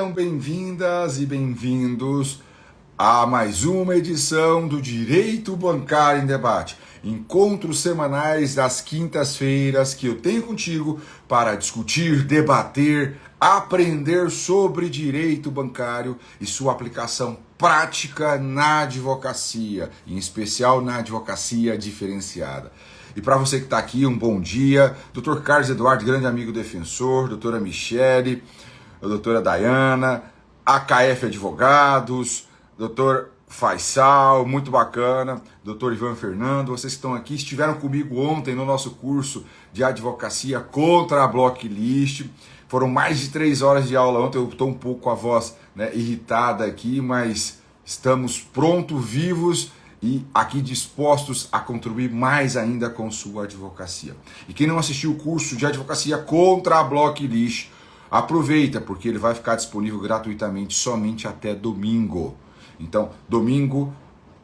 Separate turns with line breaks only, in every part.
Sejam bem-vindas e bem-vindos a mais uma edição do Direito Bancário em Debate. Encontros semanais das quintas-feiras que eu tenho contigo para discutir, debater, aprender sobre direito bancário e sua aplicação prática na advocacia, em especial na advocacia diferenciada. E para você que está aqui, um bom dia. Dr. Carlos Eduardo, grande amigo defensor, doutora Michele, a doutora Dayana, AKF Advogados, doutor Faisal, muito bacana, doutor Ivan Fernando, vocês que estão aqui, estiveram comigo ontem no nosso curso de advocacia contra a blocklist. Foram mais de 3 horas de aula ontem, eu estou um pouco com a voz irritada aqui, mas estamos prontos, vivos e aqui dispostos a contribuir mais ainda com sua advocacia. E quem não assistiu o curso de advocacia contra a blocklist, aproveita, porque ele vai ficar disponível gratuitamente somente até domingo. Então, domingo,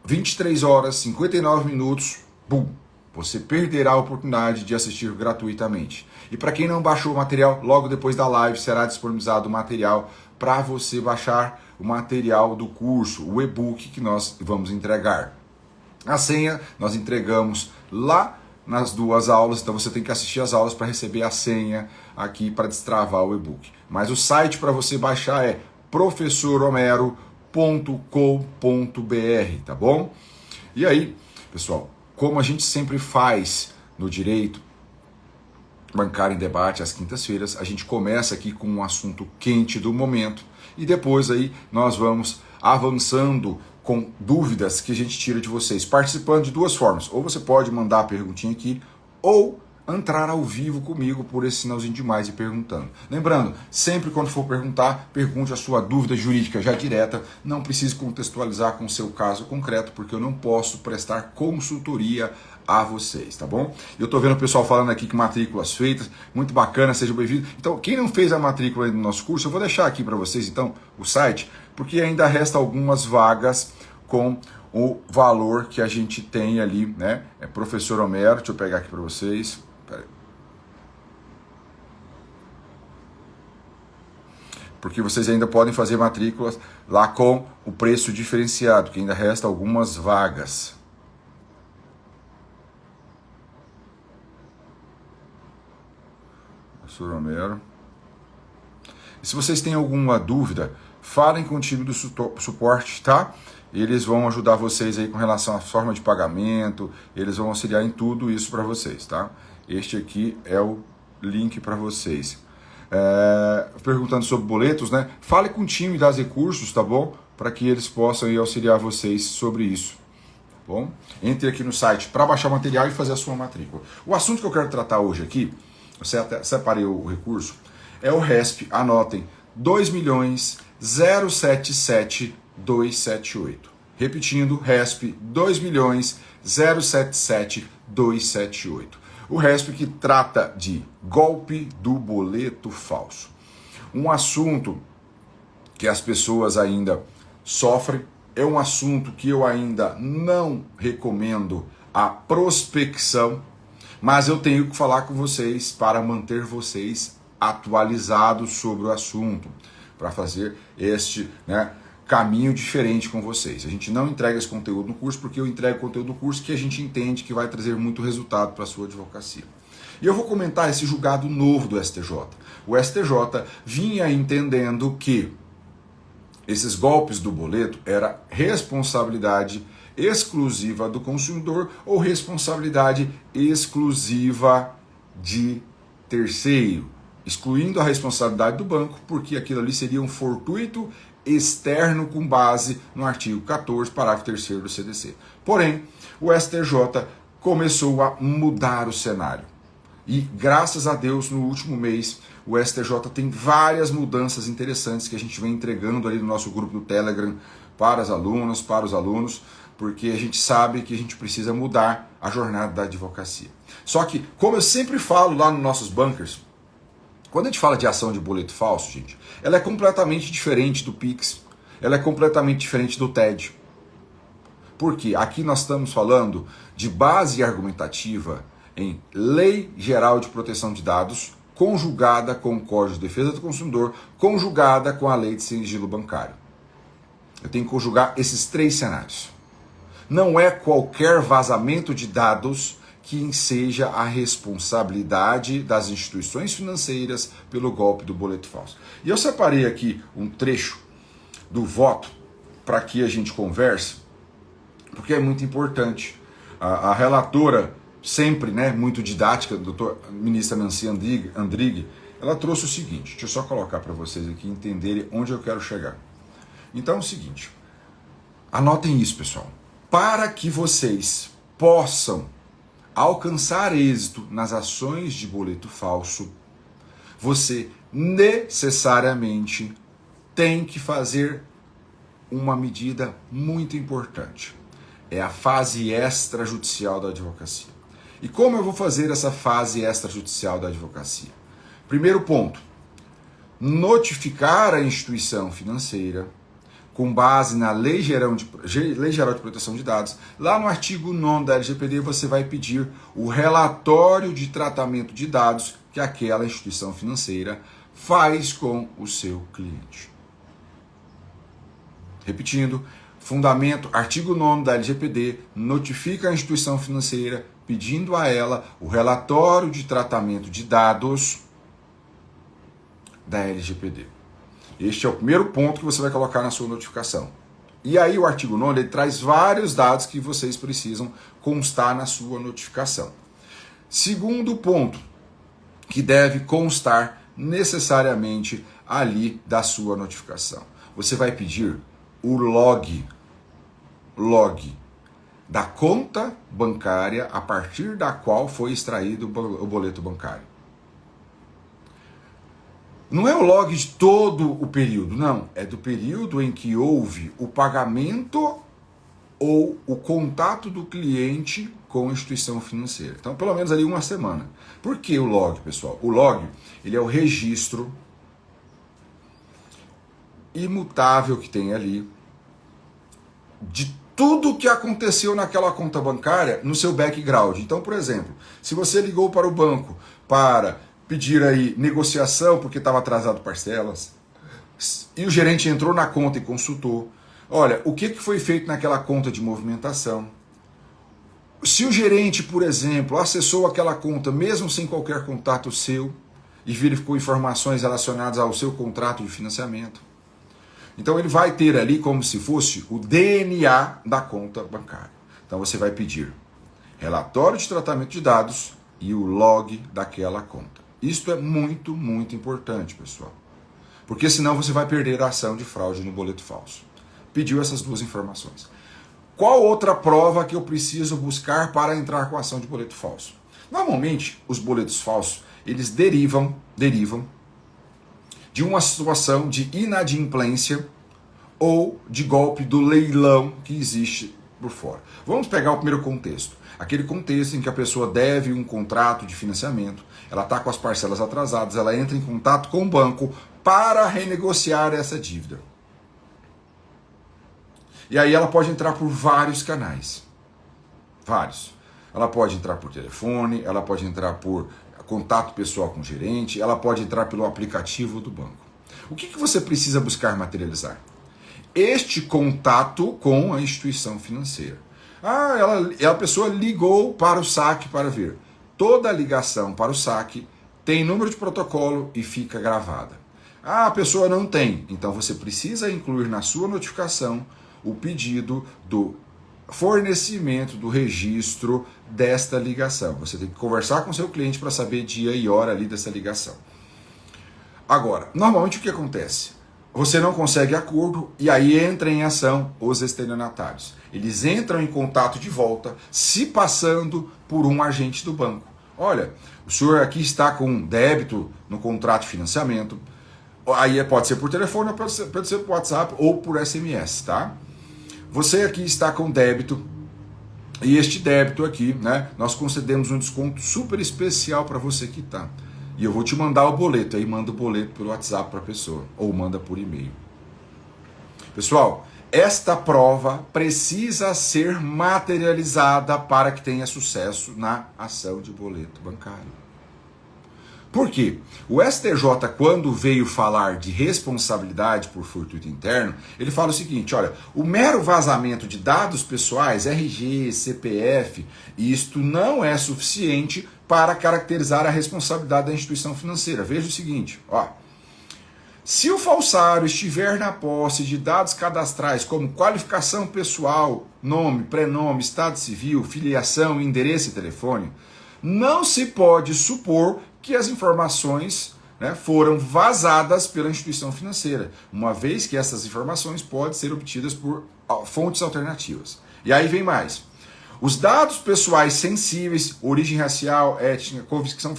23 horas, 59 minutos, bum, você perderá a oportunidade de assistir gratuitamente. E para quem não baixou o material, logo depois da live será disponibilizado o material para você baixar o material do curso, o e-book que nós vamos entregar. A senha nós entregamos lá nas 2 aulas, então você tem que assistir as aulas para receber a senha aqui para destravar o e-book. Mas o site para você baixar é professorhomero.com.br, tá bom? E aí, pessoal, como a gente sempre faz no Direito Bancário em Debate às quintas-feiras, a gente começa aqui com um assunto quente do momento e depois aí nós vamos avançando com dúvidas que a gente tira de vocês, participando de 2 formas. Ou você pode mandar a perguntinha aqui, ou entrar ao vivo comigo por esse sinalzinho de mais e perguntando. Lembrando, sempre quando for perguntar, pergunte a sua dúvida jurídica já direta, não precise contextualizar com o seu caso concreto, porque eu não posso prestar consultoria a vocês, tá bom? Eu tô vendo o pessoal falando aqui que matrículas feitas, muito bacana, seja bem-vindo. Então, quem não fez a matrícula aí no nosso curso, eu vou deixar aqui para vocês, então, o site, porque ainda resta algumas vagas com o valor que a gente tem ali, né? É Professor Homero, deixa eu pegar aqui para vocês. Pera aí. Porque vocês ainda podem fazer matrículas lá com o preço diferenciado, que ainda resta algumas vagas. Professor Homero. E se vocês têm alguma dúvida, falem com o time do suporte, tá? Eles vão ajudar vocês aí com relação à forma de pagamento, eles vão auxiliar em tudo isso para vocês, tá? Este aqui é o link para vocês. Perguntando sobre boletos, né? Fale com o time das recursos, tá bom? Para que eles possam aí auxiliar vocês sobre isso, tá bom? Entre aqui no site para baixar o material e fazer a sua matrícula. O assunto que eu quero tratar hoje aqui, eu até separei o recurso, é o RESP, anotem, 2.077.278. Repetindo, RESP 2.077.278. O RESP que trata de golpe do boleto falso. Um assunto que as pessoas ainda sofrem, é um assunto que eu ainda não recomendo a prospecção, mas eu tenho que falar com vocês para manter vocês atualizados sobre o assunto, para fazer este caminho diferente com vocês. A gente não entrega esse conteúdo no curso porque eu entrego conteúdo no curso que a gente entende que vai trazer muito resultado para a sua advocacia. E eu vou comentar esse julgado novo do STJ. O STJ vinha entendendo que esses golpes do boleto era responsabilidade exclusiva do consumidor ou responsabilidade exclusiva de terceiro, excluindo a responsabilidade do banco, porque aquilo ali seria um fortuito externo com base no artigo 14, parágrafo 3º do CDC. Porém, o STJ começou a mudar o cenário. E, graças a Deus, no último mês, o STJ tem várias mudanças interessantes que a gente vem entregando ali no nosso grupo do Telegram para as alunas, para os alunos, porque a gente sabe que a gente precisa mudar a jornada da advocacia. Só que, como eu sempre falo lá nos nossos bunkers, quando a gente fala de ação de boleto falso, gente, ela é completamente diferente do Pix, ela é completamente diferente do TED. Porque aqui nós estamos falando de base argumentativa em Lei Geral de Proteção de Dados conjugada com o Código de Defesa do Consumidor, conjugada com a Lei de Sigilo Bancário. Eu tenho que conjugar esses 3 cenários. Não é qualquer vazamento de dados que seja a responsabilidade das instituições financeiras pelo golpe do boleto falso. E eu separei aqui um trecho do voto para que a gente converse, porque é muito importante. A relatora, sempre muito didática, a ministra Nancy Andrighi, ela trouxe o seguinte, deixa eu só colocar para vocês aqui entenderem onde eu quero chegar. Então é o seguinte, anotem isso, pessoal. Para que vocês possam alcançar êxito nas ações de boleto falso, você necessariamente tem que fazer uma medida muito importante. É a fase extrajudicial da advocacia. E como eu vou fazer essa fase extrajudicial da advocacia? Primeiro ponto, notificar a instituição financeira com base na Lei Geral de Proteção de Dados. Lá no artigo 9º da LGPD você vai pedir o relatório de tratamento de dados que aquela instituição financeira faz com o seu cliente. Repetindo, fundamento, artigo 9º da LGPD, notifica a instituição financeira pedindo a ela o relatório de tratamento de dados da LGPD. Este é o primeiro ponto que você vai colocar na sua notificação. E aí o artigo 9º ele traz vários dados que vocês precisam constar na sua notificação. Segundo ponto, que deve constar necessariamente ali da sua notificação. Você vai pedir o log da conta bancária a partir da qual foi extraído o boleto bancário. Não é o log de todo o período, não. É do período em que houve o pagamento ou o contato do cliente com a instituição financeira. Então, pelo menos ali uma semana. Por que o log, pessoal? O log, ele é o registro imutável que tem ali de tudo que aconteceu naquela conta bancária no seu background. Então, por exemplo, se você ligou para o banco para pedir aí negociação porque estava atrasado parcelas, e o gerente entrou na conta e consultou, olha, o que foi feito naquela conta de movimentação? Se o gerente, por exemplo, acessou aquela conta mesmo sem qualquer contato seu e verificou informações relacionadas ao seu contrato de financiamento, então ele vai ter ali como se fosse o DNA da conta bancária. Então você vai pedir relatório de tratamento de dados e o log daquela conta. Isto é muito, muito importante, pessoal. Porque senão você vai perder a ação de fraude no boleto falso. Pediu essas 2 informações. Qual outra prova que eu preciso buscar para entrar com a ação de boleto falso? Normalmente, os boletos falsos, eles derivam de uma situação de inadimplência ou de golpe do leilão que existe por fora. Vamos pegar o primeiro contexto. Aquele contexto em que a pessoa deve um contrato de financiamento, ela está com as parcelas atrasadas, ela entra em contato com o banco para renegociar essa dívida. E aí ela pode entrar por vários canais. Vários. Ela pode entrar por telefone, ela pode entrar por contato pessoal com o gerente, ela pode entrar pelo aplicativo do banco. O que você precisa buscar materializar? Este contato com a instituição financeira. A pessoa ligou para o saque para ver. Toda ligação para o saque tem número de protocolo e fica gravada. A pessoa não tem. Então você precisa incluir na sua notificação o pedido do fornecimento do registro desta ligação. Você tem que conversar com seu cliente para saber dia e hora ali dessa ligação. Agora, normalmente o que acontece? Você não consegue acordo e aí entra em ação os estelionatários. Eles entram em contato de volta, se passando por um agente do banco. Olha, o senhor aqui está com débito no contrato de financiamento. Aí pode ser por telefone, pode ser por WhatsApp ou por SMS, tá? Você aqui está com débito e este débito aqui, né? Nós concedemos um desconto super especial para você quitar. E eu vou te mandar o boleto, aí manda o boleto pelo WhatsApp para a pessoa, ou manda por e-mail. Pessoal, esta prova precisa ser materializada para que tenha sucesso na ação de boleto bancário. Por quê? O STJ, quando veio falar de responsabilidade por fortuito interno, ele fala o seguinte, olha, o mero vazamento de dados pessoais, RG, CPF, isto não é suficiente para caracterizar a responsabilidade da instituição financeira. Veja o seguinte, ó, se o falsário estiver na posse de dados cadastrais como qualificação pessoal, nome, prenome, estado civil, filiação, endereço e telefone, não se pode supor que as informações, né, foram vazadas pela instituição financeira, uma vez que essas informações podem ser obtidas por fontes alternativas. E aí vem mais. Os dados pessoais sensíveis, origem racial, étnica, convicção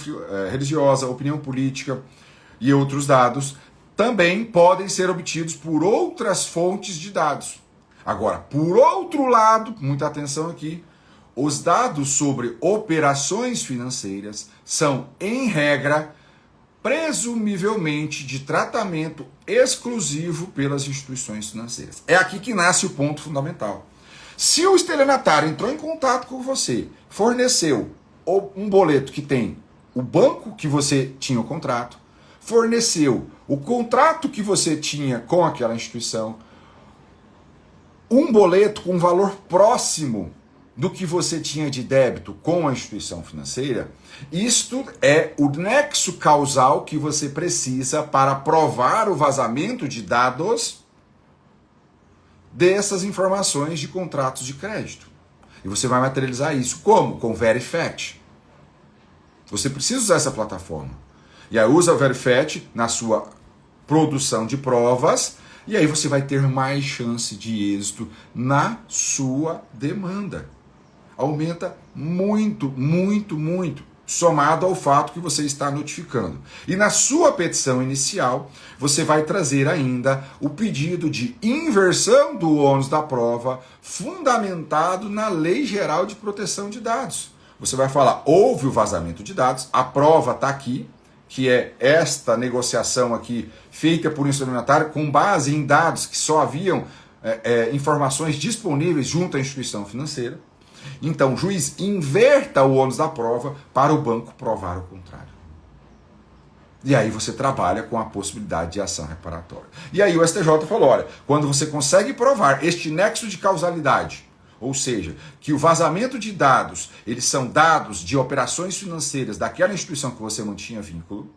religiosa, opinião política e outros dados, também podem ser obtidos por outras fontes de dados. Agora, por outro lado, muita atenção aqui, os dados sobre operações financeiras são, em regra, presumivelmente de tratamento exclusivo pelas instituições financeiras. É aqui que nasce o ponto fundamental. Se o estelionatário entrou em contato com você, forneceu um boleto que tem o banco que você tinha o contrato, forneceu o contrato que você tinha com aquela instituição, um boleto com valor próximo do que você tinha de débito com a instituição financeira, isto é o nexo causal que você precisa para provar o vazamento de dados dessas informações de contratos de crédito. E você vai materializar isso como? Com Verifact. Você precisa usar essa plataforma. E aí usa o Verifact na sua produção de provas, e aí você vai ter mais chance de êxito na sua demanda. Aumenta muito, muito, muito, somado ao fato que você está notificando. E na sua petição inicial, você vai trazer ainda o pedido de inversão do ônus da prova, fundamentado na Lei Geral de Proteção de Dados. Você vai falar, houve o vazamento de dados, a prova está aqui, que é esta negociação aqui, feita por um estelionatário, com base em dados que só haviam informações disponíveis junto à instituição financeira. Então, o juiz inverta o ônus da prova para o banco provar o contrário. E aí você trabalha com a possibilidade de ação reparatória. E aí o STJ falou, olha, quando você consegue provar este nexo de causalidade, ou seja, que o vazamento de dados, eles são dados de operações financeiras daquela instituição que você mantinha vínculo,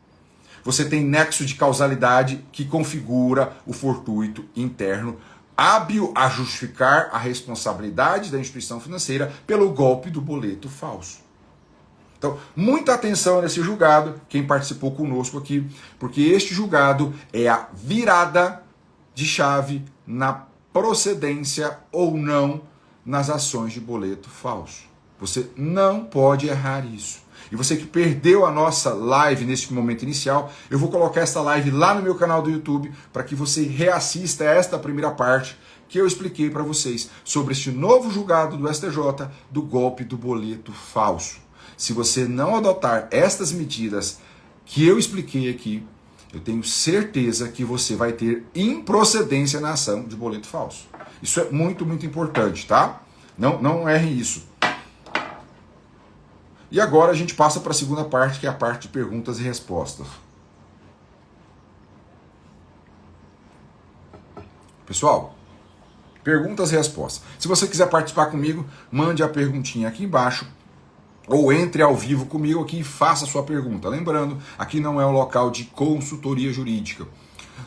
você tem nexo de causalidade que configura o fortuito interno, hábil a justificar a responsabilidade da instituição financeira pelo golpe do boleto falso. Então, muita atenção nesse julgado, quem participou conosco aqui, porque este julgado é a virada de chave na procedência ou não nas ações de boleto falso. Você não pode errar isso. E você que perdeu a nossa live neste momento inicial, eu vou colocar essa live lá no meu canal do YouTube para que você reassista esta primeira parte que eu expliquei para vocês sobre este novo julgado do STJ do golpe do boleto falso. Se você não adotar estas medidas que eu expliquei aqui, eu tenho certeza que você vai ter improcedência na ação de boleto falso. Isso é muito, muito importante, tá? Não erre isso. E agora a gente passa para a segunda parte, que é a parte de perguntas e respostas. Pessoal, perguntas e respostas. Se você quiser participar comigo, mande a perguntinha aqui embaixo, ou entre ao vivo comigo aqui e faça a sua pergunta. Lembrando, aqui não é um local de consultoria jurídica.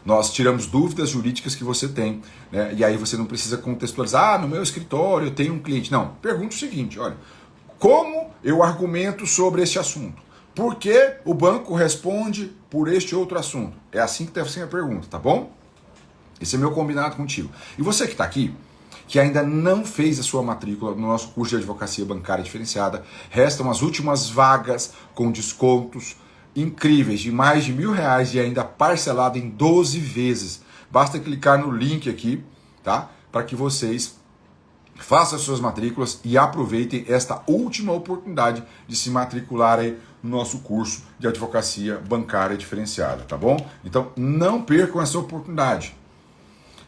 Nós tiramos dúvidas jurídicas que você tem, né? E aí você não precisa contextualizar, no meu escritório eu tenho um cliente. Não, pergunta o seguinte, olha, como eu argumento sobre este assunto? Por que o banco responde por este outro assunto? É assim que deve ser a pergunta, tá bom? Esse é meu combinado contigo. E você que está aqui, que ainda não fez a sua matrícula no nosso curso de advocacia bancária diferenciada, restam as últimas vagas com descontos incríveis de mais de R$1.000 e ainda parcelado em 12 vezes. Basta clicar no link aqui, tá? Para que vocês façam as suas matrículas e aproveitem esta última oportunidade de se matricular aí no nosso curso de advocacia bancária diferenciada, tá bom? Então não percam essa oportunidade.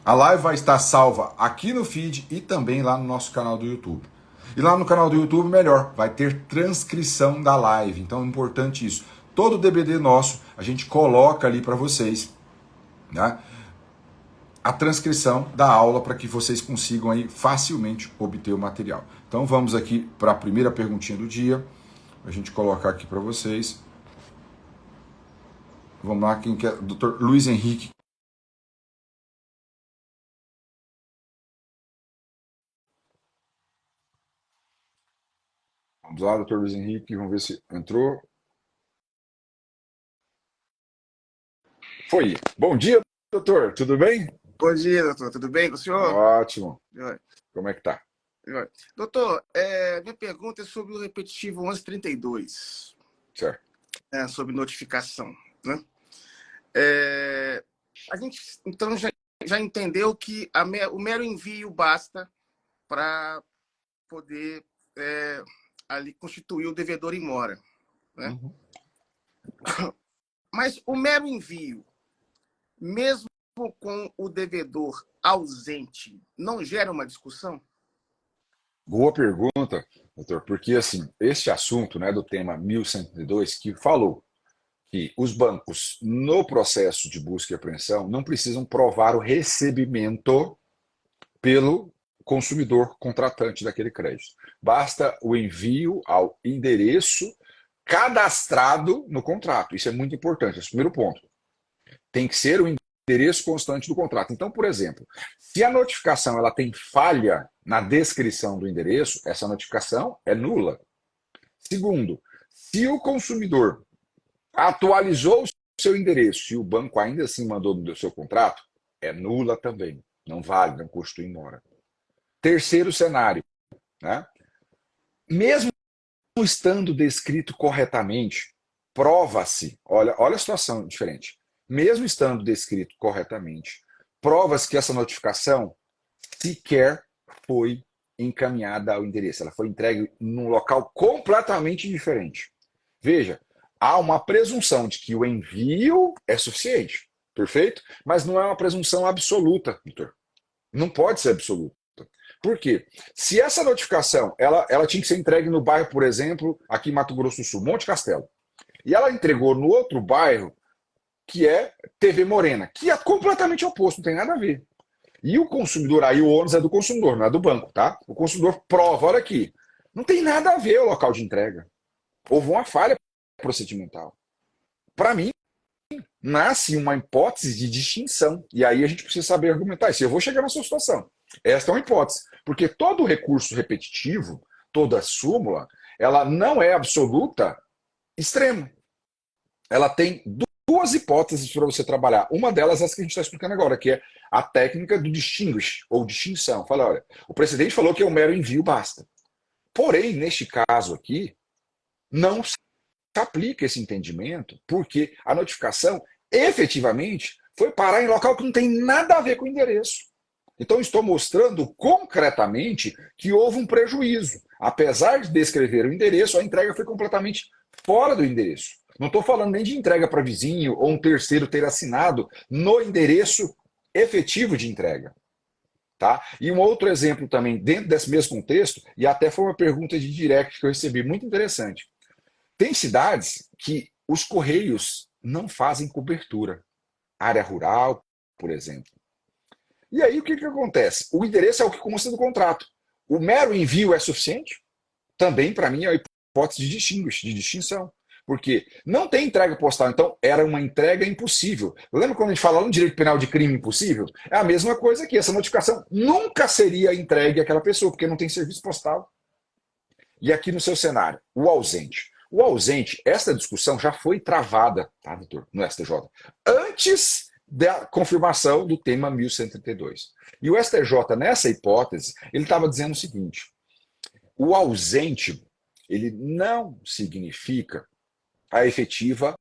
A live vai estar salva aqui no feed e também lá no nosso canal do YouTube. E lá no canal do YouTube, melhor, vai ter transcrição da live. Então é importante isso. todo DBD nosso, a gente coloca ali para vocês, né, a transcrição da aula para que vocês consigam aí facilmente obter o material. Então vamos aqui para a primeira perguntinha do dia, a gente colocar aqui para vocês. Vamos lá, quem quer? Dr. Luiz Henrique. Vamos lá, Dr. Luiz Henrique, vamos ver se entrou. Foi. Bom dia, doutor, tudo bem?
Bom dia, doutor. Tudo bem com o senhor?
Ótimo.
Oi.
Como é que tá?
Oi. Doutor, minha pergunta é sobre o repetitivo 1132,
Certo.
sobre notificação, né? A gente, então, já entendeu que o mero envio basta para poder ali constituir o devedor em mora, né?
Uhum.
Mas o mero envio, mesmo com o devedor ausente, não gera uma discussão?
Boa pergunta, doutor, porque assim, este assunto, né, do tema 1102, que falou que os bancos, no processo de busca e apreensão, não precisam provar o recebimento pelo consumidor contratante daquele crédito. Basta o envio ao endereço cadastrado no contrato. Isso é muito importante, esse é o primeiro ponto. Tem que ser o endereço constante do contrato. Então, por exemplo, se a notificação ela tem falha na descrição do endereço, essa notificação é nula. Segundo, se o consumidor atualizou o seu endereço e o banco ainda assim mandou no seu contrato, é nula também. Não vale, não constitui mora. Terceiro cenário, né? Mesmo estando descrito corretamente, prova-se, olha a situação diferente. Mesmo estando descrito corretamente, prova-se que essa notificação sequer foi encaminhada ao endereço. Ela foi entregue num local completamente diferente. Veja, há uma presunção de que o envio é suficiente, perfeito? Mas não é uma presunção absoluta, doutor. Não pode ser absoluta. Por quê? Se essa notificação ela tinha que ser entregue no bairro, por exemplo, aqui em Mato Grosso do Sul, Monte Castelo, e ela entregou no outro bairro, que é TV Morena, que é completamente oposto, não tem nada a ver. E o consumidor, aí o ônus é do consumidor, não é do banco, tá? O consumidor prova, olha aqui, não tem nada a ver o local de entrega. Houve uma falha procedimental. Para mim, nasce uma hipótese de distinção. E aí a gente precisa saber argumentar isso. Eu vou chegar na sua situação. Esta é uma hipótese. Porque todo recurso repetitivo, toda súmula, ela não é absoluta extrema. Ela tem duas hipóteses para você trabalhar. Uma delas é essa que a gente está explicando agora, que é a técnica do distinguish, ou distinção. Fala, olha, o precedente falou que é um mero envio basta. Porém, neste caso aqui, não se aplica esse entendimento, porque a notificação efetivamente foi parar em local que não tem nada a ver com o endereço. Então, estou mostrando concretamente que houve um prejuízo. Apesar de descrever o endereço, a entrega foi completamente fora do endereço. Não estou falando nem de entrega para vizinho ou um terceiro ter assinado no endereço efetivo de entrega. Tá? E um outro exemplo também, dentro desse mesmo contexto, e até foi uma pergunta de direct que eu recebi, muito interessante. Tem cidades que os correios não fazem cobertura. Área rural, por exemplo. E aí o que acontece? O endereço é o que consta do contrato. O mero envio é suficiente? Também, para mim, é a hipótese de distinção. Porque não tem entrega postal, então era uma entrega impossível. Lembra quando a gente fala no direito penal de crime impossível? É a mesma coisa aqui. Essa notificação nunca seria entregue àquela pessoa, porque não tem serviço postal. E aqui no seu cenário, o ausente. O ausente, essa discussão já foi travada, tá, doutor, no STJ, antes da confirmação do tema 1132. E o STJ, nessa hipótese, ele estava dizendo o seguinte: o ausente, ele não significa a efetiva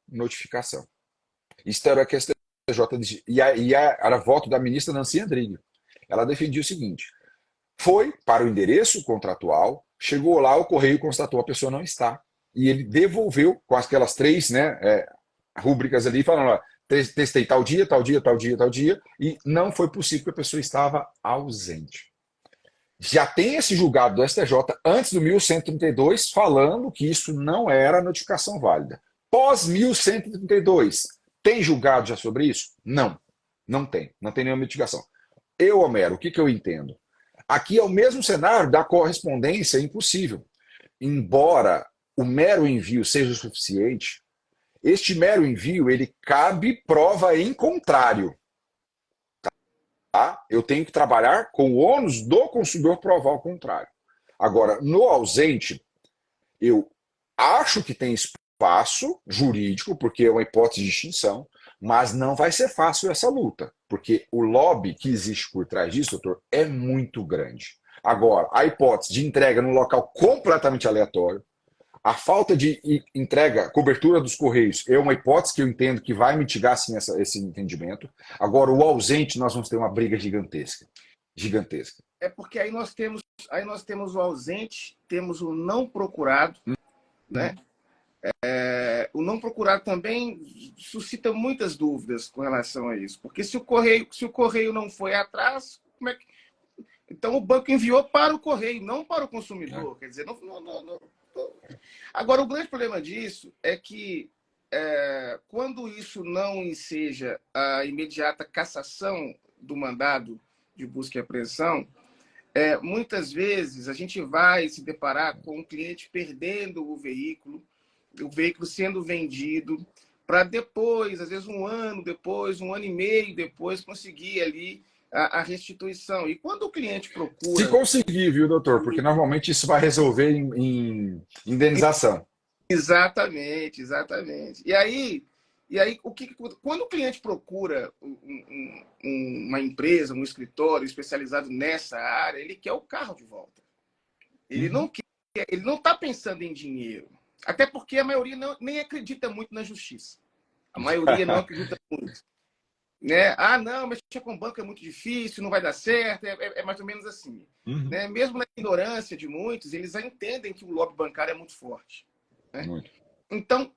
notificação. Isso era o que a STJ dizia. Era voto da ministra Nancy Andrighi. Ela defendia o seguinte: foi para o endereço contratual, chegou lá, o correio constatou a pessoa não está. E ele devolveu com aquelas três, né, rúbricas ali, falando, testei tal dia, tal dia, tal dia, tal dia, e não foi possível que a pessoa estava ausente. Já tem esse julgado do STJ antes do 1132 falando que isso não era notificação válida. Pós 1132, tem julgado já sobre isso? Não, não tem. Não tem nenhuma mitigação. Eu, Homero, o que eu entendo? Aqui é o mesmo cenário da correspondência impossível. Embora o mero envio seja o suficiente, este mero envio, ele cabe prova em contrário. Tá? Eu tenho que trabalhar com o ônus do consumidor provar o contrário. Agora, no ausente, eu acho que tem espaço jurídico, porque é uma hipótese de extinção, mas não vai ser fácil essa luta, porque o lobby que existe por trás disso, doutor, é muito grande. Agora, a hipótese de entrega num local completamente aleatório, a falta de entrega, cobertura dos correios, é uma hipótese que eu entendo que vai mitigar sim, esse entendimento. Agora, o ausente, nós vamos ter uma briga gigantesca. Gigantesca.
É porque aí nós temos o ausente, temos o não procurado, né? O não procurado também suscita muitas dúvidas com relação a isso, porque se o correio não foi atrás, como é que... Então o banco enviou para o correio, não para o consumidor. Quer dizer, não. Agora, o grande problema disso é que quando isso não enseja a imediata cassação do mandado de busca e apreensão, muitas vezes a gente vai se deparar com o cliente perdendo o veículo sendo vendido, para depois, às vezes um ano depois, um ano e meio depois, conseguir ali a restituição. E quando o cliente procura...
Se conseguir, viu, doutor? Porque normalmente isso vai resolver em indenização.
Exatamente, exatamente. E aí quando o cliente procura uma empresa, um escritório especializado nessa área, ele quer o carro de volta. Ele não quer, ele não está pensando em dinheiro. Até porque a maioria nem acredita muito na justiça. A maioria não acredita muito. Né? Ah, não, mexer com banco é muito difícil, não vai dar certo, é mais ou menos assim. Né? Mesmo na ignorância de muitos, eles já entendem que o lobby bancário é muito forte. Né? Muito. Então,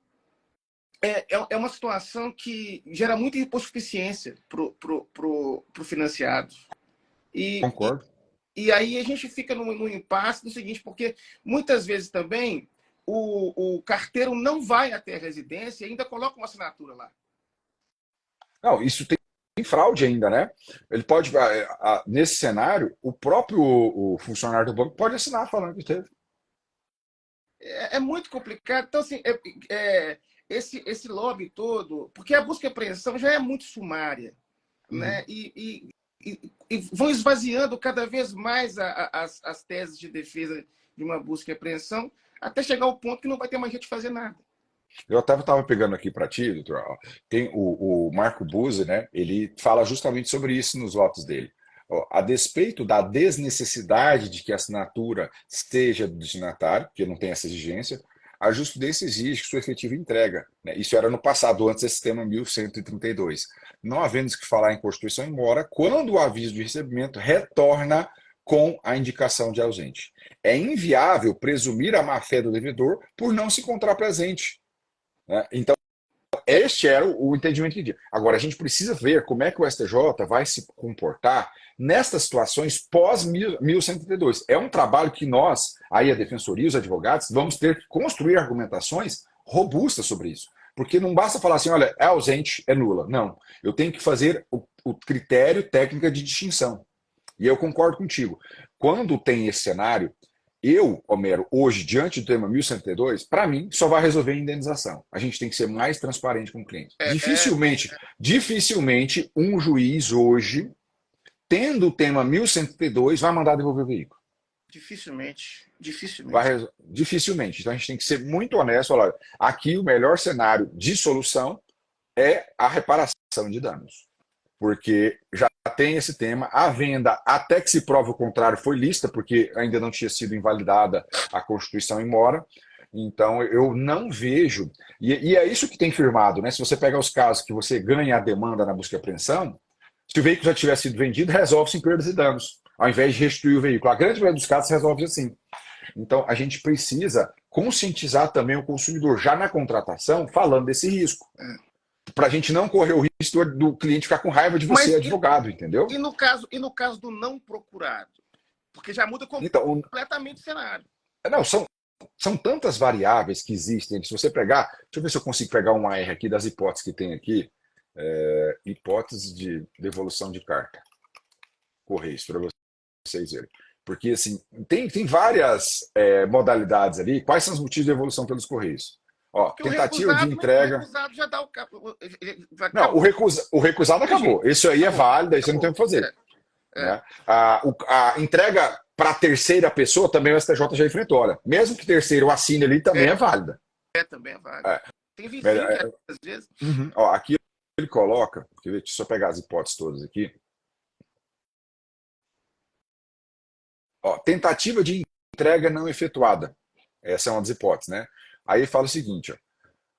é uma situação que gera muita hipossuficiência para o financiado.
Concordo.
E aí a gente fica no impasse no seguinte, porque muitas vezes também o carteiro não vai até a residência e ainda coloca uma assinatura lá.
Não, isso tem fraude ainda, né? Ele pode, nesse cenário, o próprio funcionário do banco pode assinar falando que teve.
É muito complicado. Então, assim, esse lobby todo, porque a busca e apreensão já é muito sumária, né? E vão esvaziando cada vez mais as teses de defesa de uma busca e apreensão, até chegar ao ponto que não vai ter mais jeito de fazer nada.
Eu até estava pegando aqui para ti, doutor. Tem o Marco Buzzi, né? Ele fala justamente sobre isso nos votos dele. A despeito da desnecessidade de que a assinatura seja do destinatário, porque não tem essa exigência, a justiça exige sua efetiva entrega. Né? Isso era no passado, antes desse sistema 1132. Não havendo que falar em Constituição em mora, quando o aviso de recebimento retorna com a indicação de ausente. É inviável presumir a má-fé do devedor por não se encontrar presente. Né? Então, este era o entendimento que tinha. Agora, a gente precisa ver como é que o STJ vai se comportar nestas situações pós-1132. É um trabalho que nós, aí a defensoria, os advogados, vamos ter que construir argumentações robustas sobre isso. Porque não basta falar assim, olha, é ausente, é nula. Não, eu tenho que fazer o critério técnico de distinção. E eu concordo contigo. Quando tem esse cenário, eu, Homero, hoje, diante do tema 1132, para mim, só vai resolver a indenização. A gente tem que ser mais transparente com o cliente. Dificilmente um juiz hoje, tendo o tema 1132, vai mandar devolver o veículo.
Dificilmente.
Dificilmente. Então a gente tem que ser muito honesto. Olha, aqui o melhor cenário de solução é a reparação de danos. Porque já tem esse tema, a venda, até que se prove o contrário, foi lícita, porque ainda não tinha sido invalidada a Constituição em mora. Então, eu não vejo... E é isso que tem firmado, né? Se você pegar os casos que você ganha a demanda na busca e apreensão, se o veículo já tiver sido vendido, resolve-se em perdas e danos, ao invés de restituir o veículo. A grande maioria dos casos resolve assim. Então, a gente precisa conscientizar também o consumidor, já na contratação, falando desse risco. Para a gente não correr o risco do cliente ficar com raiva de você, advogado, entendeu?
E no caso do não procurado? Porque já muda completamente o cenário.
Não, são tantas variáveis que existem. Se você pegar, deixa eu ver se eu consigo pegar uma R aqui das hipóteses que tem aqui. Hipótese de devolução de carta. Correios, para vocês verem. Porque, assim, tem várias modalidades ali. Quais são os motivos de devolução pelos Correios? Ó,
Porque
tentativa de
o
entrega.
recusado já dá
Não,
acabou.
o recusado acabou. Isso aí é
Acabou.
válido, aí você não tem o que fazer. Né? A entrega para terceira pessoa também o STJ já enfrentou. Olha, mesmo que terceiro assine ali, também é válida.
Também é válido.
É,
Tem vizinho que às vezes.
Ó, aqui ele coloca, deixa eu só pegar as hipóteses todas aqui. Ó, tentativa de entrega não efetuada. Essa é uma das hipóteses, né? Aí ele fala o seguinte, ó,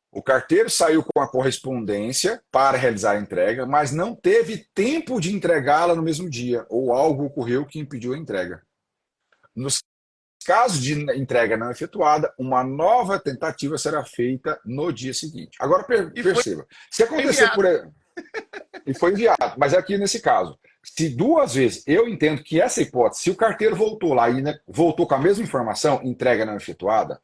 o carteiro saiu com a correspondência para realizar a entrega, mas não teve tempo de entregá-la no mesmo dia, ou algo ocorreu que impediu a entrega. Nos casos de entrega não efetuada, uma nova tentativa será feita no dia seguinte. Agora perceba, se acontecer por e foi enviado, mas aqui nesse caso, se duas vezes eu entendo que essa hipótese, se o carteiro voltou lá e voltou com a mesma informação, entrega não efetuada,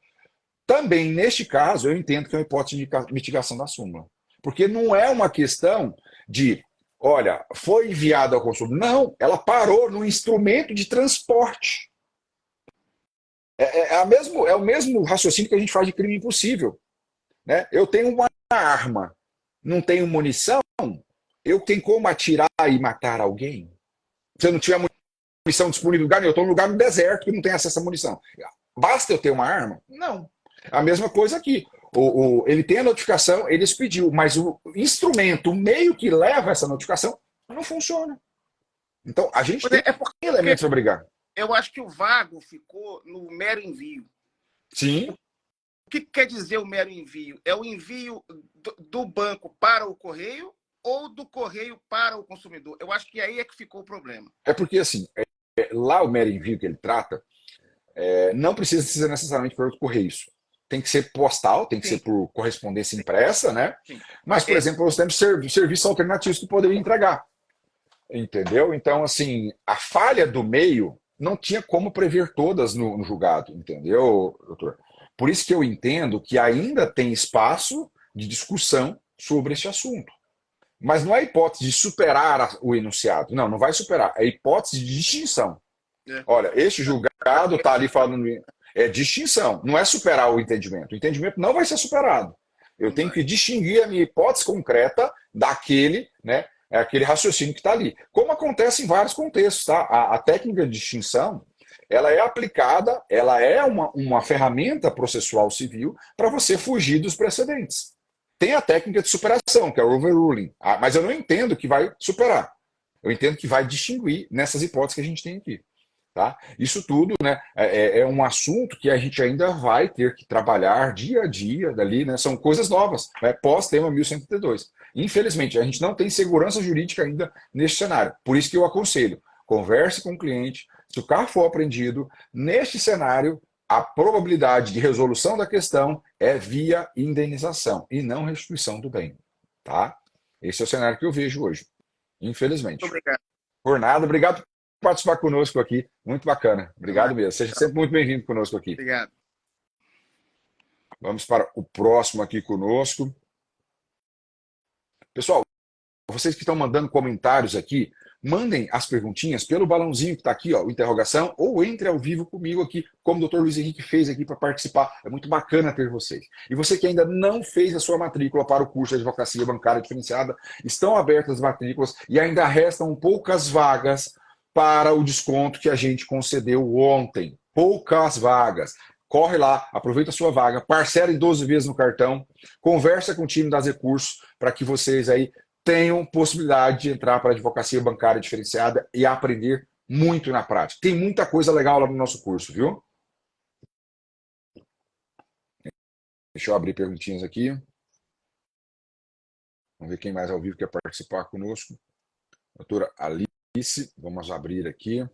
também neste caso eu entendo que é uma hipótese de mitigação da súmula. Porque não é uma questão de, olha, foi enviada ao consumidor. Não, ela parou no instrumento de transporte. É o mesmo raciocínio que a gente faz de crime impossível. Né? Eu tenho uma arma, não tenho munição, eu tenho como atirar e matar alguém? Se eu não tiver munição disponível em lugar nenhum, eu estou num lugar no deserto que não tem acesso à munição. Basta eu ter uma arma? Não. A mesma coisa aqui. Ele tem a notificação, ele expediu, mas o instrumento, o meio que leva essa notificação, não funciona. Então, a gente tem elementos para brigar.
Eu acho que o vago ficou no mero envio.
Sim.
O que quer dizer o mero envio? É o envio do banco para o correio ou do correio para o consumidor? Eu acho que aí é que ficou o problema.
É porque, assim, lá o mero envio que ele trata não precisa ser necessariamente por correios. Tem que ser postal, tem que ser por correspondência impressa, né?
Sim.
Mas, por exemplo, nós temos serviços alternativos que poderiam entregar. Entendeu? Então, assim, a falha do meio não tinha como prever todas no julgado, entendeu, doutor? Por isso que eu entendo que ainda tem espaço de discussão sobre esse assunto. Mas não é hipótese de superar o enunciado. Não, não vai superar. É hipótese de distinção. Olha, este julgado está ali falando. É distinção, não é superar o entendimento. O entendimento não vai ser superado. Eu tenho que distinguir a minha hipótese concreta daquele, né? É aquele raciocínio que está ali. Como acontece em vários contextos, tá? A técnica de distinção, ela é aplicada, ela é uma ferramenta processual civil para você fugir dos precedentes. Tem a técnica de superação, que é o overruling, mas eu não entendo que vai superar. Eu entendo que vai distinguir nessas hipóteses que a gente tem aqui. Tá? Isso tudo, né, é um assunto que a gente ainda vai ter que trabalhar dia a dia dali, né? São coisas novas, né? Pós-tema 1132. Infelizmente, a gente não tem segurança jurídica ainda neste cenário. Por isso que eu aconselho, converse com o cliente, se o carro for apreendido, neste cenário, a probabilidade de resolução da questão é via indenização e não restituição do bem. Tá? Esse é o cenário que eu vejo hoje, infelizmente.
Muito obrigado.
Por nada, obrigado por participar conosco aqui. Muito bacana. Obrigado mesmo. Seja sempre muito bem-vindo conosco aqui.
Obrigado.
Vamos para o próximo aqui conosco. Pessoal, vocês que estão mandando comentários aqui, mandem as perguntinhas pelo balãozinho que está aqui, ó, interrogação, ou entre ao vivo comigo aqui, como o Dr. Luiz Henrique fez aqui para participar. É muito bacana ter vocês. E você que ainda não fez a sua matrícula para o curso de Advocacia Bancária Diferenciada, estão abertas as matrículas e ainda restam poucas vagas para o desconto que a gente concedeu ontem. Poucas vagas. Corre lá, aproveita a sua vaga, parcela em 12 vezes no cartão, conversa com o time das Recursos para que vocês aí tenham possibilidade de entrar para a advocacia bancária diferenciada e aprender muito na prática. Tem muita coisa legal lá no nosso curso, viu? Deixa eu abrir perguntinhas aqui. Vamos ver quem mais ao vivo quer participar conosco. Doutora Alice, vamos abrir aqui.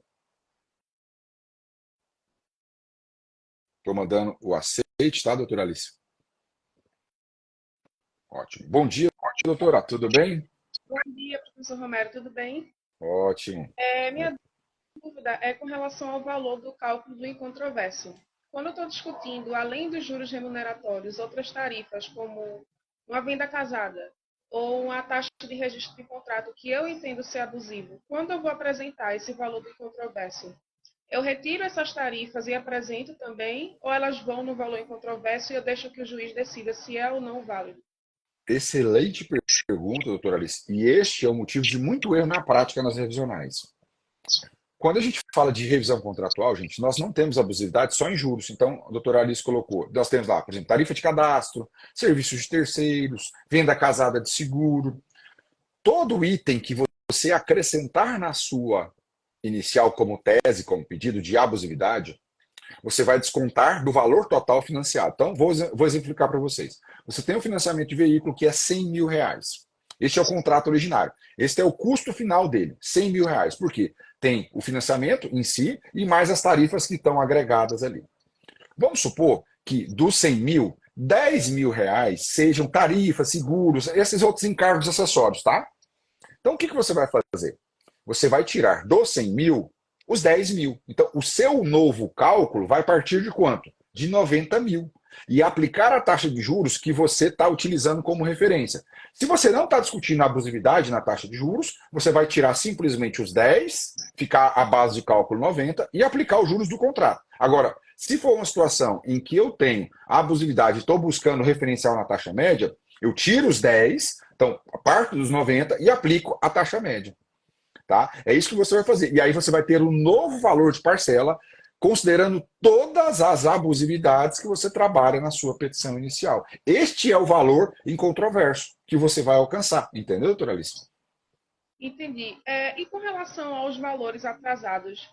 Estou mandando o aceite, tá, doutora Alice? Ótimo. Bom dia, doutora, tudo bem?
Bom dia, professor Romero, tudo bem?
Ótimo.
Minha dúvida é com relação ao valor do cálculo do incontroverso. quando eu estou discutindo, além dos juros remuneratórios, outras tarifas, como uma venda casada ou uma taxa de registro de contrato que eu entendo ser abusivo, quando eu vou apresentar esse valor do controverso, eu retiro essas tarifas e apresento também, ou elas vão no valor em controvérsia e eu deixo que o juiz decida se é ou não válido?
Excelente pergunta, doutora Alice. E este é o motivo de muito erro na prática nas revisionais. Quando a gente fala de revisão contratual, gente, nós não temos abusividade só em juros. Então, a doutora Alice colocou, nós temos lá, por exemplo, tarifa de cadastro, serviços de terceiros, venda casada de seguro. Todo item que você acrescentar na sua inicial como tese, como pedido de abusividade, você vai descontar do valor total financiado. Então, vou exemplificar para vocês. Você tem um financiamento de veículo que é R$ 100.000. Este é o contrato originário. Este é o custo final dele, R$ 100.000. Por quê? Tem o financiamento em si e mais as tarifas que estão agregadas ali. Vamos supor que dos 100 mil, R$ 10.000 sejam tarifas, seguros, esses outros encargos acessórios, tá? Então, o que você vai fazer? Você vai tirar dos 100 mil os 10 mil. Então, o seu novo cálculo vai partir de quanto? De 90 mil. E aplicar a taxa de juros que você está utilizando como referência. Se você não está discutindo a abusividade na taxa de juros, você vai tirar simplesmente os 10, ficar a base de cálculo 90 e aplicar os juros do contrato. Agora, se for uma situação em que eu tenho a abusividade e estou buscando referencial na taxa média, eu tiro os 10, então parto dos 90 e aplico a taxa média. Tá? É isso que você vai fazer. E aí você vai ter um novo valor de parcela, considerando todas as abusividades que você trabalha na sua petição inicial. Este é o valor incontroverso que você vai alcançar. Entendeu, doutora Alice?
Entendi. E com relação aos valores atrasados,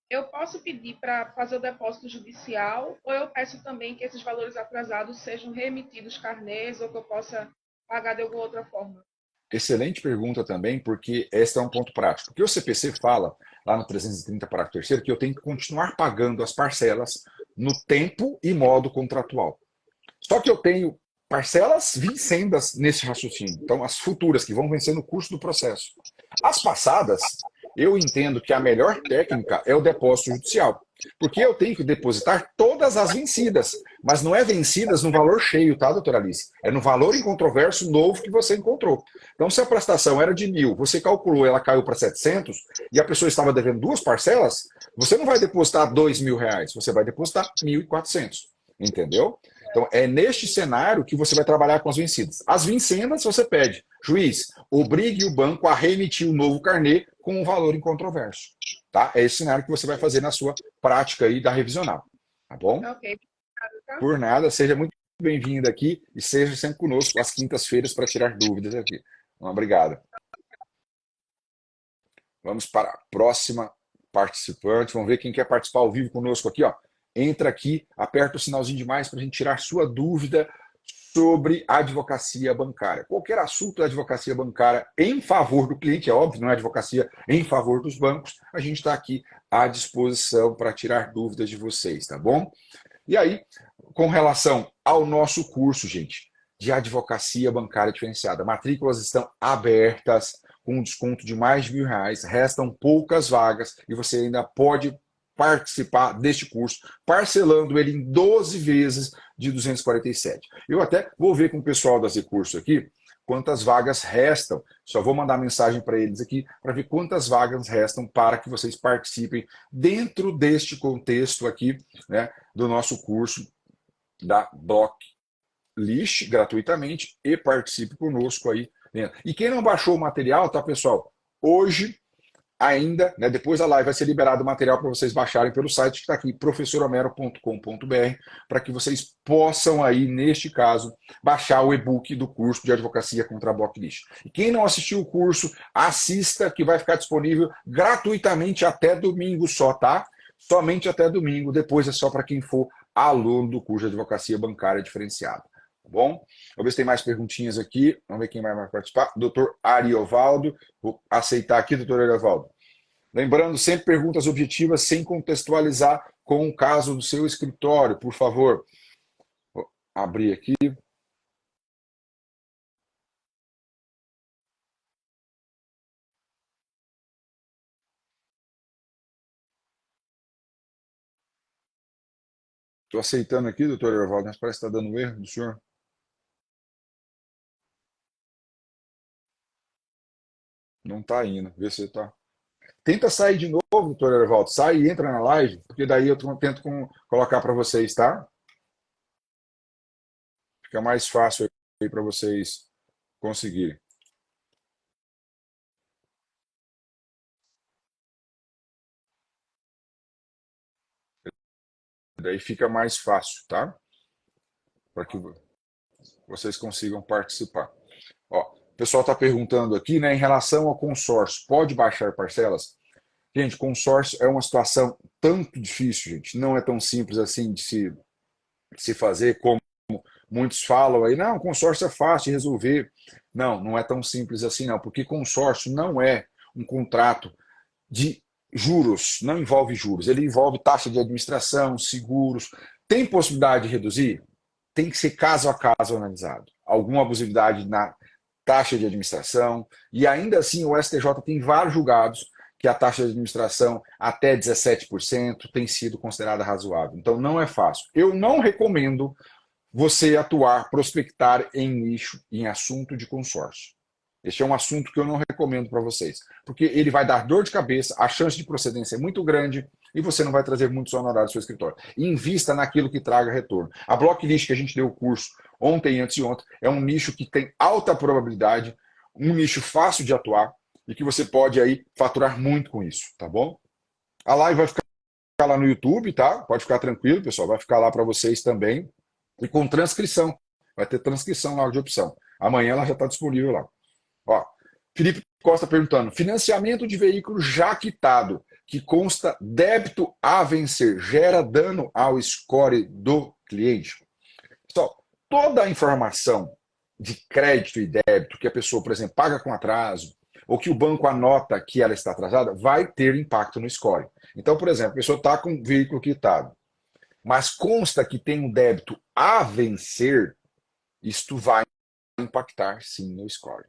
eu posso pedir para fazer o depósito judicial ou eu peço também que esses valores atrasados sejam remetidos carnês ou que eu possa pagar de alguma outra forma?
Excelente pergunta também, porque este é um ponto prático. Porque o CPC fala, lá no 330 parágrafo terceiro, que eu tenho que continuar pagando as parcelas no tempo e modo contratual. Só que eu tenho parcelas vincendas nesse raciocínio. Então, as futuras que vão vencer no curso do processo. As passadas, eu entendo que a melhor técnica é o depósito judicial. Porque eu tenho que depositar todas as vencidas. Mas não é vencidas no valor cheio, tá, doutora Alice? É no valor incontroverso novo que você encontrou. Então, se a prestação era de 1.000, você calculou, ela caiu para 700 e a pessoa estava devendo duas parcelas, você não vai depositar R$ 2.000, você vai depositar 1.400. Entendeu? Então, é neste cenário que você vai trabalhar com as vencidas. As vincendas, você pede, juiz, obrigue o banco a reemitir o novo carnê com um valor incontroverso. Tá? É esse cenário que você vai fazer na sua prática aí da revisional. Tá bom?
Ok, obrigada, tá?
Por nada, seja muito bem-vindo aqui e seja sempre conosco às quintas-feiras para tirar dúvidas aqui. Obrigado. Vamos para a próxima participante. Vamos ver quem quer participar ao vivo conosco aqui, ó. Entra aqui, aperta o sinalzinho de mais para a gente tirar sua dúvida sobre a advocacia bancária. Qualquer assunto da advocacia bancária em favor do cliente, é óbvio, não é advocacia em favor dos bancos, a gente está aqui à disposição para tirar dúvidas de vocês, tá bom? E aí, com relação ao nosso curso, gente, de advocacia bancária diferenciada, matrículas estão abertas, com um desconto de mais de R$ 1.000, restam poucas vagas e você ainda pode participar deste curso, parcelando ele em 12 vezes de 247. Eu até vou ver com o pessoal das recursos aqui quantas vagas restam. Só vou mandar mensagem para eles aqui para ver quantas vagas restam para que vocês participem dentro deste contexto aqui, né, do nosso curso da Blocklist gratuitamente e participe conosco aí dentro. E quem não baixou o material, tá, pessoal? Hoje ainda, né, depois da live, vai ser liberado o material para vocês baixarem pelo site que está aqui, professoromero.com.br, para que vocês possam aí, neste caso, baixar o e-book do curso de advocacia contra a Blocklist. E quem não assistiu o curso, assista, que vai ficar disponível gratuitamente até domingo só, tá? Somente até domingo, depois é só para quem for aluno do curso de advocacia bancária diferenciada. Tá bom? Vamos ver se tem mais perguntinhas aqui. Vamos ver quem vai participar. Doutor Ariovaldo. Vou aceitar aqui, doutor Ariovaldo. Lembrando, sempre perguntas objetivas sem contextualizar com o caso do seu escritório, por favor. Vou abrir aqui. Estou aceitando aqui, doutor Hervaldo, mas parece que está dando erro do senhor. Não está indo. Vê se está. Tenta sair de novo, doutor Hervaldo. Sai e entra na live, porque daí eu tento colocar para vocês, tá? Fica mais fácil aí para vocês conseguirem. Daí fica mais fácil, tá? Para que vocês consigam participar. Ó, o pessoal está perguntando aqui, né, em relação ao consórcio, pode baixar parcelas? Gente, consórcio é uma situação tanto difícil, gente. Não é tão simples assim de se fazer como muitos falam aí. Não, consórcio é fácil de resolver. Não, não é tão simples assim, não. Porque consórcio não é um contrato de juros, não envolve juros. Ele envolve taxa de administração, seguros. Tem possibilidade de reduzir? Tem que ser caso a caso analisado. Alguma abusividade na taxa de administração, e ainda assim o STJ tem vários julgados que a taxa de administração até 17% tem sido considerada razoável. Então não é fácil. Eu não recomendo você atuar, prospectar em nicho, em assunto de consórcio. Este é um assunto que eu não recomendo para vocês, porque ele vai dar dor de cabeça, a chance de procedência é muito grande e você não vai trazer muitos honorários para o seu escritório. Invista naquilo que traga retorno. A Blocklist que a gente deu o curso ontem e antes de ontem é um nicho que tem alta probabilidade, um nicho fácil de atuar e que você pode aí faturar muito com isso, tá bom? A live vai ficar lá no YouTube, tá? Pode ficar tranquilo, pessoal, vai ficar lá para vocês também e com transcrição. Vai ter transcrição lá de opção. Amanhã ela já está disponível lá. Ó, Felipe Costa perguntando: financiamento de veículo já quitado, que consta débito a vencer, gera dano ao score do cliente? Pessoal, toda a informação de crédito e débito que a pessoa, por exemplo, paga com atraso, ou que o banco anota que ela está atrasada, vai ter impacto no score. Então, por exemplo, a pessoa está com o veículo quitado, mas consta que tem um débito a vencer, isto vai impactar sim no score.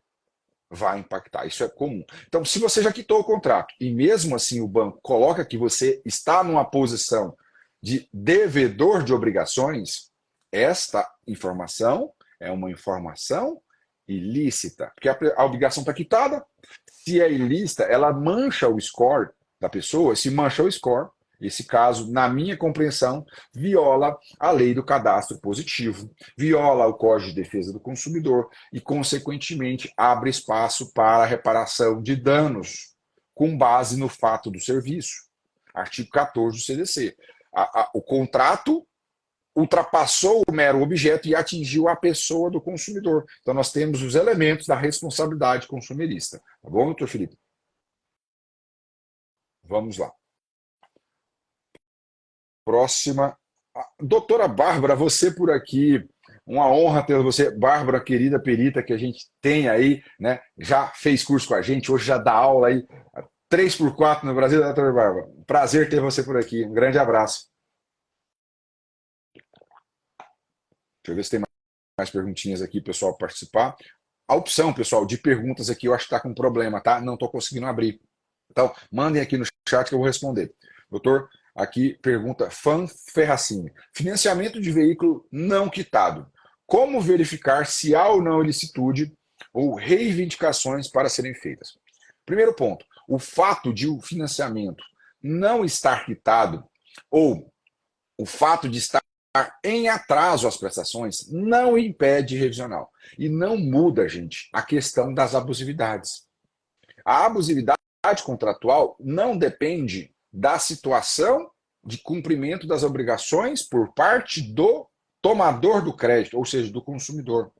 Vai impactar, isso é comum. Então, se você já quitou o contrato e mesmo assim o banco coloca que você está numa posição de devedor de obrigações, esta informação é uma informação ilícita, porque a obrigação está quitada. Se é ilícita, ela mancha o score da pessoa. Se mancha o score, esse caso, na minha compreensão, viola a lei do cadastro positivo, viola o Código de Defesa do Consumidor e, consequentemente, abre espaço para a reparação de danos com base no fato do serviço. Artigo 14 do CDC. O contrato ultrapassou o mero objeto e atingiu a pessoa do consumidor. Então, nós temos os elementos da responsabilidade consumerista. Tá bom, doutor Felipe? Vamos lá. Próxima. Doutora Bárbara, você por aqui. Uma honra ter você, Bárbara, querida perita que a gente tem aí, né? Já fez curso com a gente, hoje já dá aula aí, 3x4 no Brasil, doutora Bárbara. Prazer ter você por aqui. Um grande abraço. Deixa eu ver se tem mais perguntinhas aqui, pessoal, participar. A opção, pessoal, de perguntas aqui, eu acho que está com problema, tá? Não estou conseguindo abrir. Então, mandem aqui no chat que eu vou responder. Doutor, aqui pergunta Fan Ferracini. Financiamento de veículo não quitado. Como verificar se há ou não ilicitude ou reivindicações para serem feitas? Primeiro ponto, o fato de o financiamento não estar quitado ou o fato de estar em atraso às prestações não impede revisional. E não muda, gente, a questão das abusividades. A abusividade contratual não depende da situação de cumprimento das obrigações por parte do tomador do crédito, ou seja, do consumidor.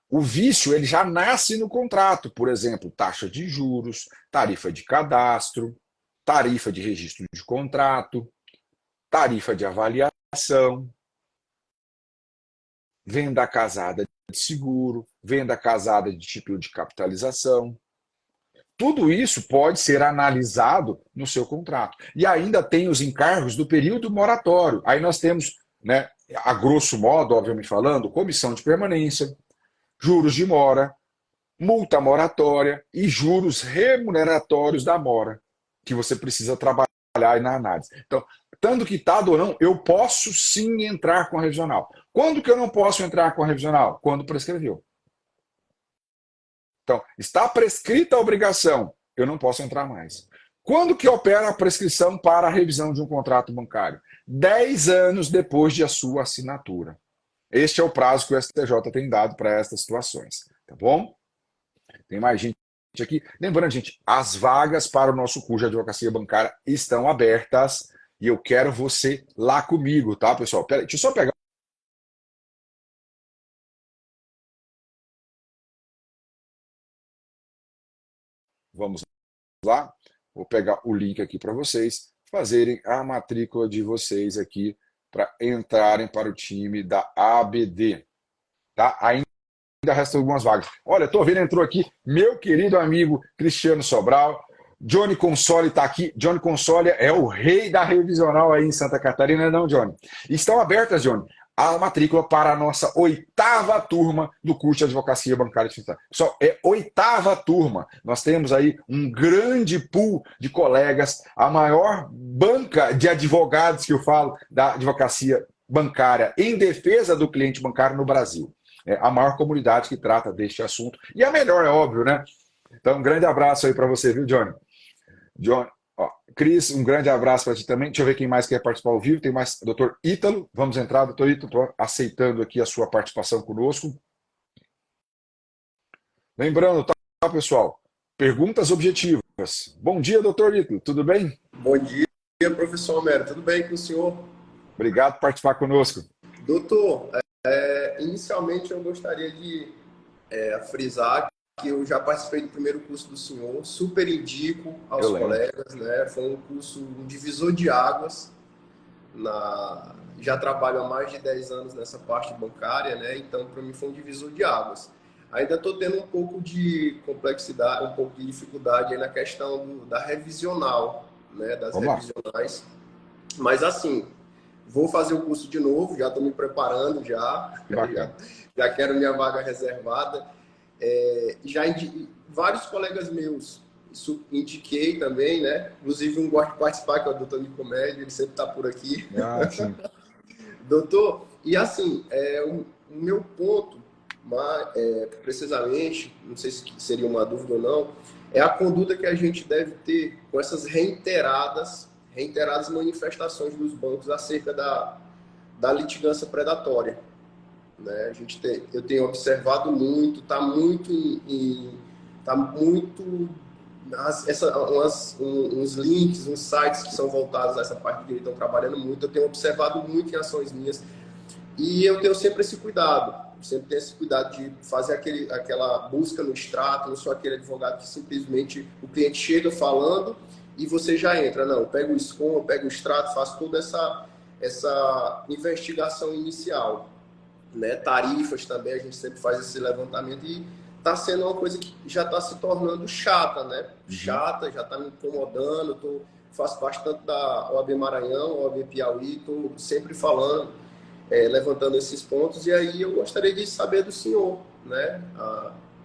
O vício ele já nasce no contrato, por exemplo, taxa de juros, tarifa de cadastro, tarifa de registro de contrato, tarifa de avaliação, venda casada de seguro, venda casada de título de capitalização. Tudo isso pode ser analisado no seu contrato. E ainda tem os encargos do período moratório. Aí nós temos, né, a grosso modo, obviamente falando, comissão de permanência, juros de mora, multa moratória e juros remuneratórios da mora, que você precisa trabalhar aí na análise. Então, estando quitado ou não, eu posso sim entrar com a revisional. Quando que eu não posso entrar com a revisional? Quando prescreveu. Então, está prescrita a obrigação, eu não posso entrar mais. Quando que opera a prescrição para a revisão de um contrato bancário? 10 anos depois de a sua assinatura. Este é o prazo que o STJ tem dado para estas situações. Tá bom? Tem mais gente aqui. Lembrando, gente, as vagas para o nosso curso de advocacia bancária estão abertas e eu quero você lá comigo, tá, pessoal? Deixa eu só pegar. Vamos lá. Vou pegar o link aqui para vocês fazerem a matrícula de vocês aqui para entrarem para o time da ABD. Tá? Ainda restam algumas vagas. Olha, estou vendo, entrou aqui meu querido amigo Cristiano Sobral. Johnny Consoli está aqui. Johnny Consoli é o rei da revisional aí em Santa Catarina, não, Johnny? Estão abertas, Johnny, a matrícula para a nossa 8ª turma do curso de Advocacia Bancária e Tributária. Pessoal, é 8ª turma. Nós temos aí um grande pool de colegas, a maior banca de advogados que eu falo da advocacia bancária em defesa do cliente bancário no Brasil. É a maior comunidade que trata deste assunto. E a melhor, é óbvio, né? Então, um grande abraço aí para você, viu, Johnny? Johnny, ó, Cris, um grande abraço para ti também. Deixa eu ver quem mais quer participar ao vivo. Tem mais, doutor Ítalo. Vamos entrar, doutor Ítalo. Estou aceitando aqui a sua participação conosco. Lembrando, tá, pessoal? Perguntas objetivas. Bom dia, doutor Ítalo. Tudo bem?
Bom dia, professor Homero. Tudo bem com o senhor?
Obrigado por participar conosco.
Doutor, inicialmente eu gostaria de frisar que eu já participei do primeiro curso do senhor, super indico aos colegas, né? Foi um curso, um divisor de águas. Já trabalho há mais de 10 anos nessa parte bancária, né? Então, para mim foi um divisor de águas. Ainda estou tendo um pouco de complexidade, um pouco de dificuldade aí na questão da revisional, né? Das revisionais. Mas assim, vou fazer o curso de novo, já estou me preparando já quero minha vaga reservada. Vários colegas meus indiquei também, né? Inclusive um gosta de participar, que é o doutor Nicomédio, ele sempre está por aqui.
Sim.
Doutor, e assim, o meu ponto, precisamente, não sei se seria uma dúvida ou não, é a conduta que a gente deve ter com essas reiteradas manifestações dos bancos acerca da litigância predatória. Né? Eu tenho observado muito, está muito uns links, uns sites que são voltados a essa parte de direito estão trabalhando muito. Eu tenho observado muito em ações minhas e eu tenho sempre esse cuidado. Sempre tenho esse cuidado de fazer aquela busca no extrato. Não sou aquele advogado que simplesmente o cliente chega falando e você já entra. Não, eu pego o SCOM, eu pego o extrato, faço toda essa investigação inicial. Né? Tarifas também, a gente sempre faz esse levantamento e está sendo uma coisa que já está se tornando chata, né? Chata, já está me incomodando. Faço parte tanto da OAB Maranhão, OAB Piauí, estou sempre falando, levantando esses pontos. E aí eu gostaria de saber do senhor, né?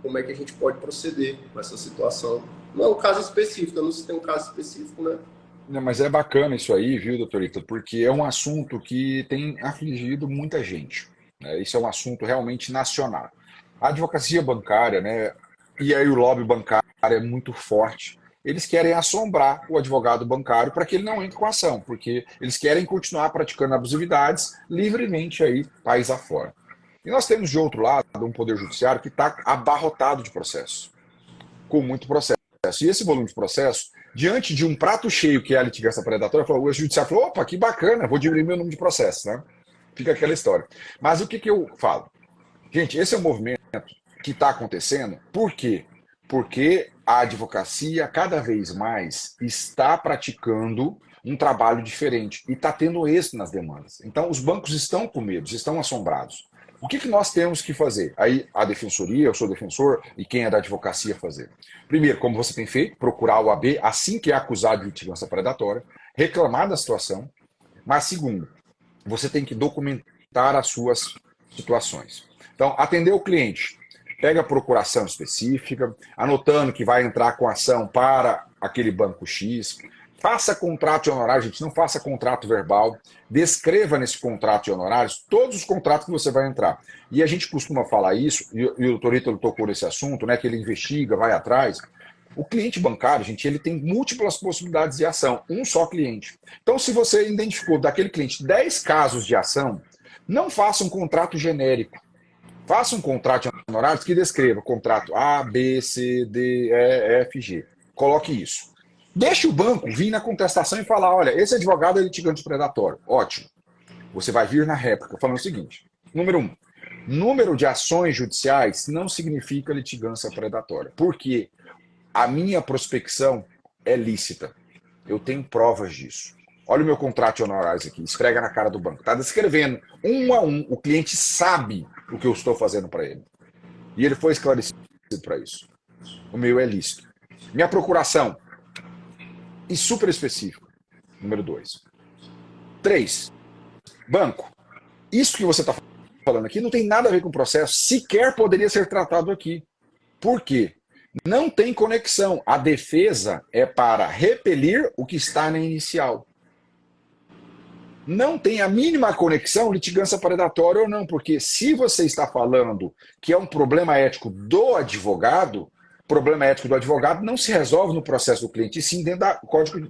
Como é que a gente pode proceder com essa situação. Não é um caso específico, eu não sei se tem um caso específico, né?
Não, mas é bacana isso aí, viu, doutor Ítalo? Porque é um assunto que tem afligido muita gente. Isso é um assunto realmente nacional. A advocacia bancária, né, e aí o lobby bancário é muito forte. Eles querem assombrar o advogado bancário para que ele não entre com a ação, porque eles querem continuar praticando abusividades livremente aí, país afora. E nós temos, de outro lado, um poder judiciário que está abarrotado de processos, com muito processo. E esse volume de processo, diante de um prato cheio que é a litigância predatória, o judiciário falou, opa, que bacana, vou diminuir meu número de processos, né? Fica aquela história. Mas o que eu falo? Gente, esse é um movimento que está acontecendo. Por quê? Porque a advocacia, cada vez mais, está praticando um trabalho diferente e está tendo êxito nas demandas. Então, os bancos estão com medo, estão assombrados. O que nós temos que fazer? Aí, a defensoria, eu sou defensor, e quem é da advocacia fazer? Primeiro, como você tem feito, procurar o AB assim que é acusado de litigância predatória, reclamar da situação. Mas, segundo, você tem que documentar as suas situações. Então, atender o cliente. Pega a procuração específica, anotando que vai entrar com ação para aquele banco X. faça contrato de honorários, gente, não faça contrato verbal, descreva nesse contrato de honorários todos os contratos que você vai entrar. E a gente costuma falar isso, e o doutor Ítalo tocou nesse assunto, né, que ele investiga, vai atrás. O cliente bancário, gente, ele tem múltiplas possibilidades de ação, um só cliente. Então, se você identificou daquele cliente 10 casos de ação, não faça um contrato genérico. Faça um contrato de honorários que descreva contrato A, B, C, D, E, F, G. Coloque isso. Deixe o banco vir na contestação e falar, olha, esse advogado é litigante predatório. Ótimo. Você vai vir na réplica falando o seguinte. Número 1. Número de ações judiciais não significa litigância predatória. Por quê? A minha prospecção é lícita. Eu tenho provas disso. Olha o meu contrato de honorários aqui, esfrega na cara do banco. Está descrevendo, um a um, o cliente sabe o que eu estou fazendo para ele. E ele foi esclarecido para isso. O meu é lícito. Minha procuração, e super específico. Número 2. 3. Banco. Isso que você está falando aqui não tem nada a ver com o processo, sequer poderia ser tratado aqui. Por quê? Não tem conexão. A defesa é para repelir o que está na inicial. Não tem a mínima conexão litigância predatória ou não, porque se você está falando que é um problema ético do advogado, o problema ético do advogado não se resolve no processo do cliente, e sim dentro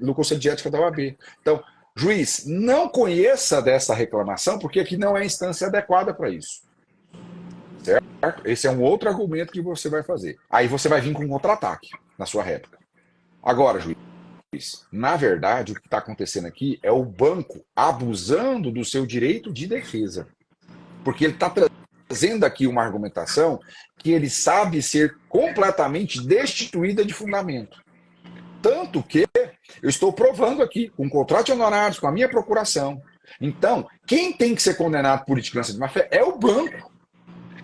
do Conselho de Ética da OAB. Então, juiz, não conheça dessa reclamação, porque aqui não é a instância adequada para isso. Certo? Esse é um outro argumento que você vai fazer. Aí você vai vir com um contra-ataque na sua réplica. Agora, juiz, na verdade, o que está acontecendo aqui é o banco abusando do seu direito de defesa. Porque ele está trazendo aqui uma argumentação que ele sabe ser completamente destituída de fundamento. Tanto que eu estou provando aqui, com o contrato de honorários, com a minha procuração. Então, quem tem que ser condenado por litigância de má-fé é o banco.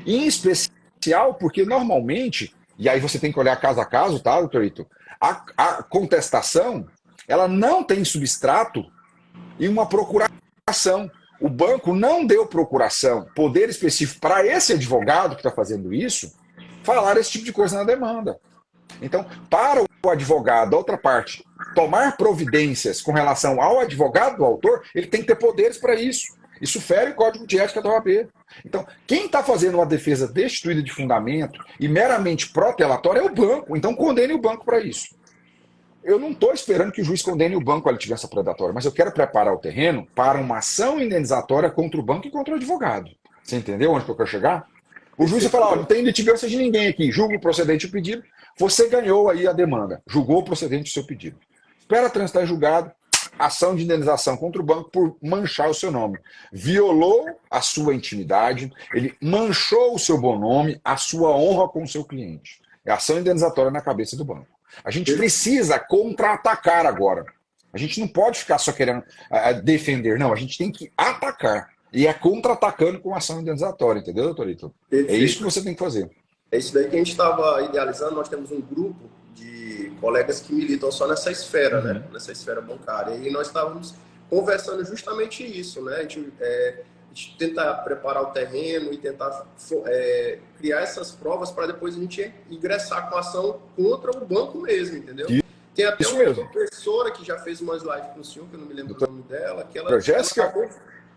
Em especial porque, normalmente, e aí você tem que olhar caso a caso, tá, doutor Ito? A contestação, ela não tem substrato em uma procuração. O banco não deu procuração, poder específico para esse advogado que está fazendo isso, falar esse tipo de coisa na demanda. Então, para o advogado, da outra parte, tomar providências com relação ao advogado do autor, ele tem que ter poderes para isso. Isso fere o Código de Ética da OAB. Então, quem está fazendo uma defesa destituída de fundamento e meramente protelatória é o banco. Então, condene o banco para isso. Eu não estou esperando que o juiz condene o banco à litigância predatória, mas eu quero preparar o terreno para uma ação indenizatória contra o banco e contra o advogado. Você entendeu onde eu quero chegar? O juiz vai falar, não tem litigância de ninguém aqui, julga o procedente o pedido, você ganhou aí a demanda, julgou o procedente o seu pedido. Espera transitar em julgado, ação de indenização contra o banco por manchar o seu nome. Violou a sua intimidade, ele manchou o seu bom nome, a sua honra com o seu cliente. É ação indenizatória na cabeça do banco. A gente precisa contra-atacar agora. A gente não pode ficar só querendo defender, não. A gente tem que atacar. E é contra-atacando com ação indenizatória, entendeu, doutor Ito? É isso que você tem que fazer.
É isso daí que a gente estava idealizando. Nós temos um grupo de colegas que militam só nessa esfera, né? Nessa esfera bancária. E nós estávamos conversando justamente isso, né? A gente tenta preparar o terreno e tentar criar essas provas para depois a gente ingressar com a ação contra o banco mesmo, entendeu? Tem até uma professora que já fez umas lives com o senhor, que eu não me lembro o nome dela, que ela...
Jéssica?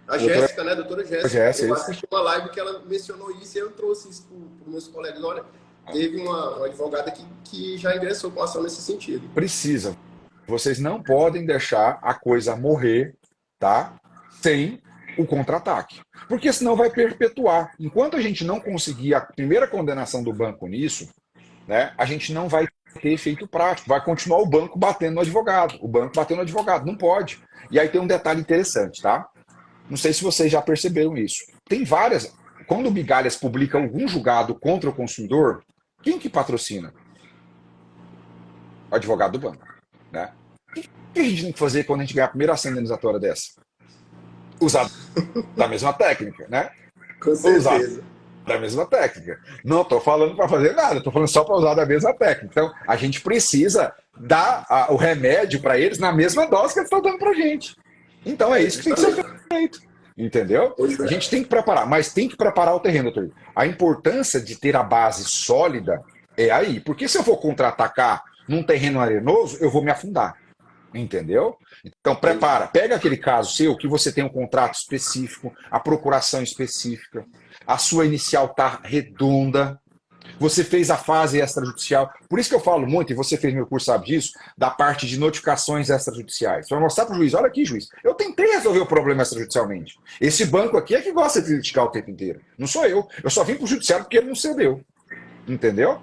A Jéssica, né? Doutora Jéssica. Eu assisti uma live que ela mencionou isso e eu trouxe isso para os meus colegas. Olha, teve uma advogada que já ingressou com ação nesse sentido.
Precisa. Vocês não podem deixar a coisa morrer, tá? Sem o contra-ataque. Porque senão vai perpetuar. Enquanto a gente não conseguir a primeira condenação do banco nisso, né, a gente não vai ter efeito prático. Vai continuar o banco batendo no advogado. O banco batendo no advogado. Não pode. E aí tem um detalhe interessante, tá? Não sei se vocês já perceberam isso. Tem várias... Quando o Migalhas publica algum julgado contra o consumidor, quem que patrocina? O advogado do banco. Né? O que a gente tem que fazer quando a gente ganhar a primeira ação indenizatória dessa? Usar da mesma técnica, né?
Com certeza.
Usar da mesma técnica. Não estou falando para fazer nada, estou falando só para usar da mesma técnica. Então, a gente precisa dar o remédio para eles na mesma dose que eles estão dando para a gente. Então, é isso que tem que ser feito. Entendeu? A gente tem que preparar, mas tem que preparar o terreno, doutor. A importância de ter a base sólida é aí. Porque se eu for contra-atacar num terreno arenoso, eu vou me afundar. Entendeu? Então, prepara. Pega aquele caso seu que você tem um contrato específico, a procuração específica, a sua inicial está redonda, você fez a fase extrajudicial. Por isso que eu falo muito, e você fez meu curso, sabe disso, da parte de notificações extrajudiciais. Para mostrar para o juiz, olha aqui, juiz, eu tentei resolver o problema extrajudicialmente. Esse banco aqui é que gosta de criticar o tempo inteiro. Não sou eu. Eu só vim para o judiciário porque ele não cedeu. Entendeu?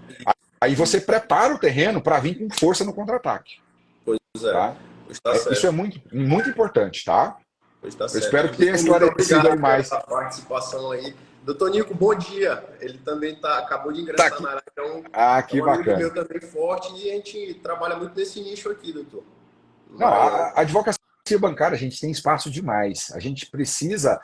Aí você prepara o terreno para vir com força no contra-ataque.
Pois é.
Tá?
Tá certo.
Isso é muito, muito importante, tá?
Tá
eu
certo.
espero que tenha esclarecido aí mais.
Essa participação aí. Doutor Nico, bom dia. Ele também acabou de ingressar na área. Então,
que bacana.
Meu também forte e a gente trabalha muito nesse nicho aqui, doutor.
Não, a advocacia bancária, a gente tem espaço demais. A gente precisa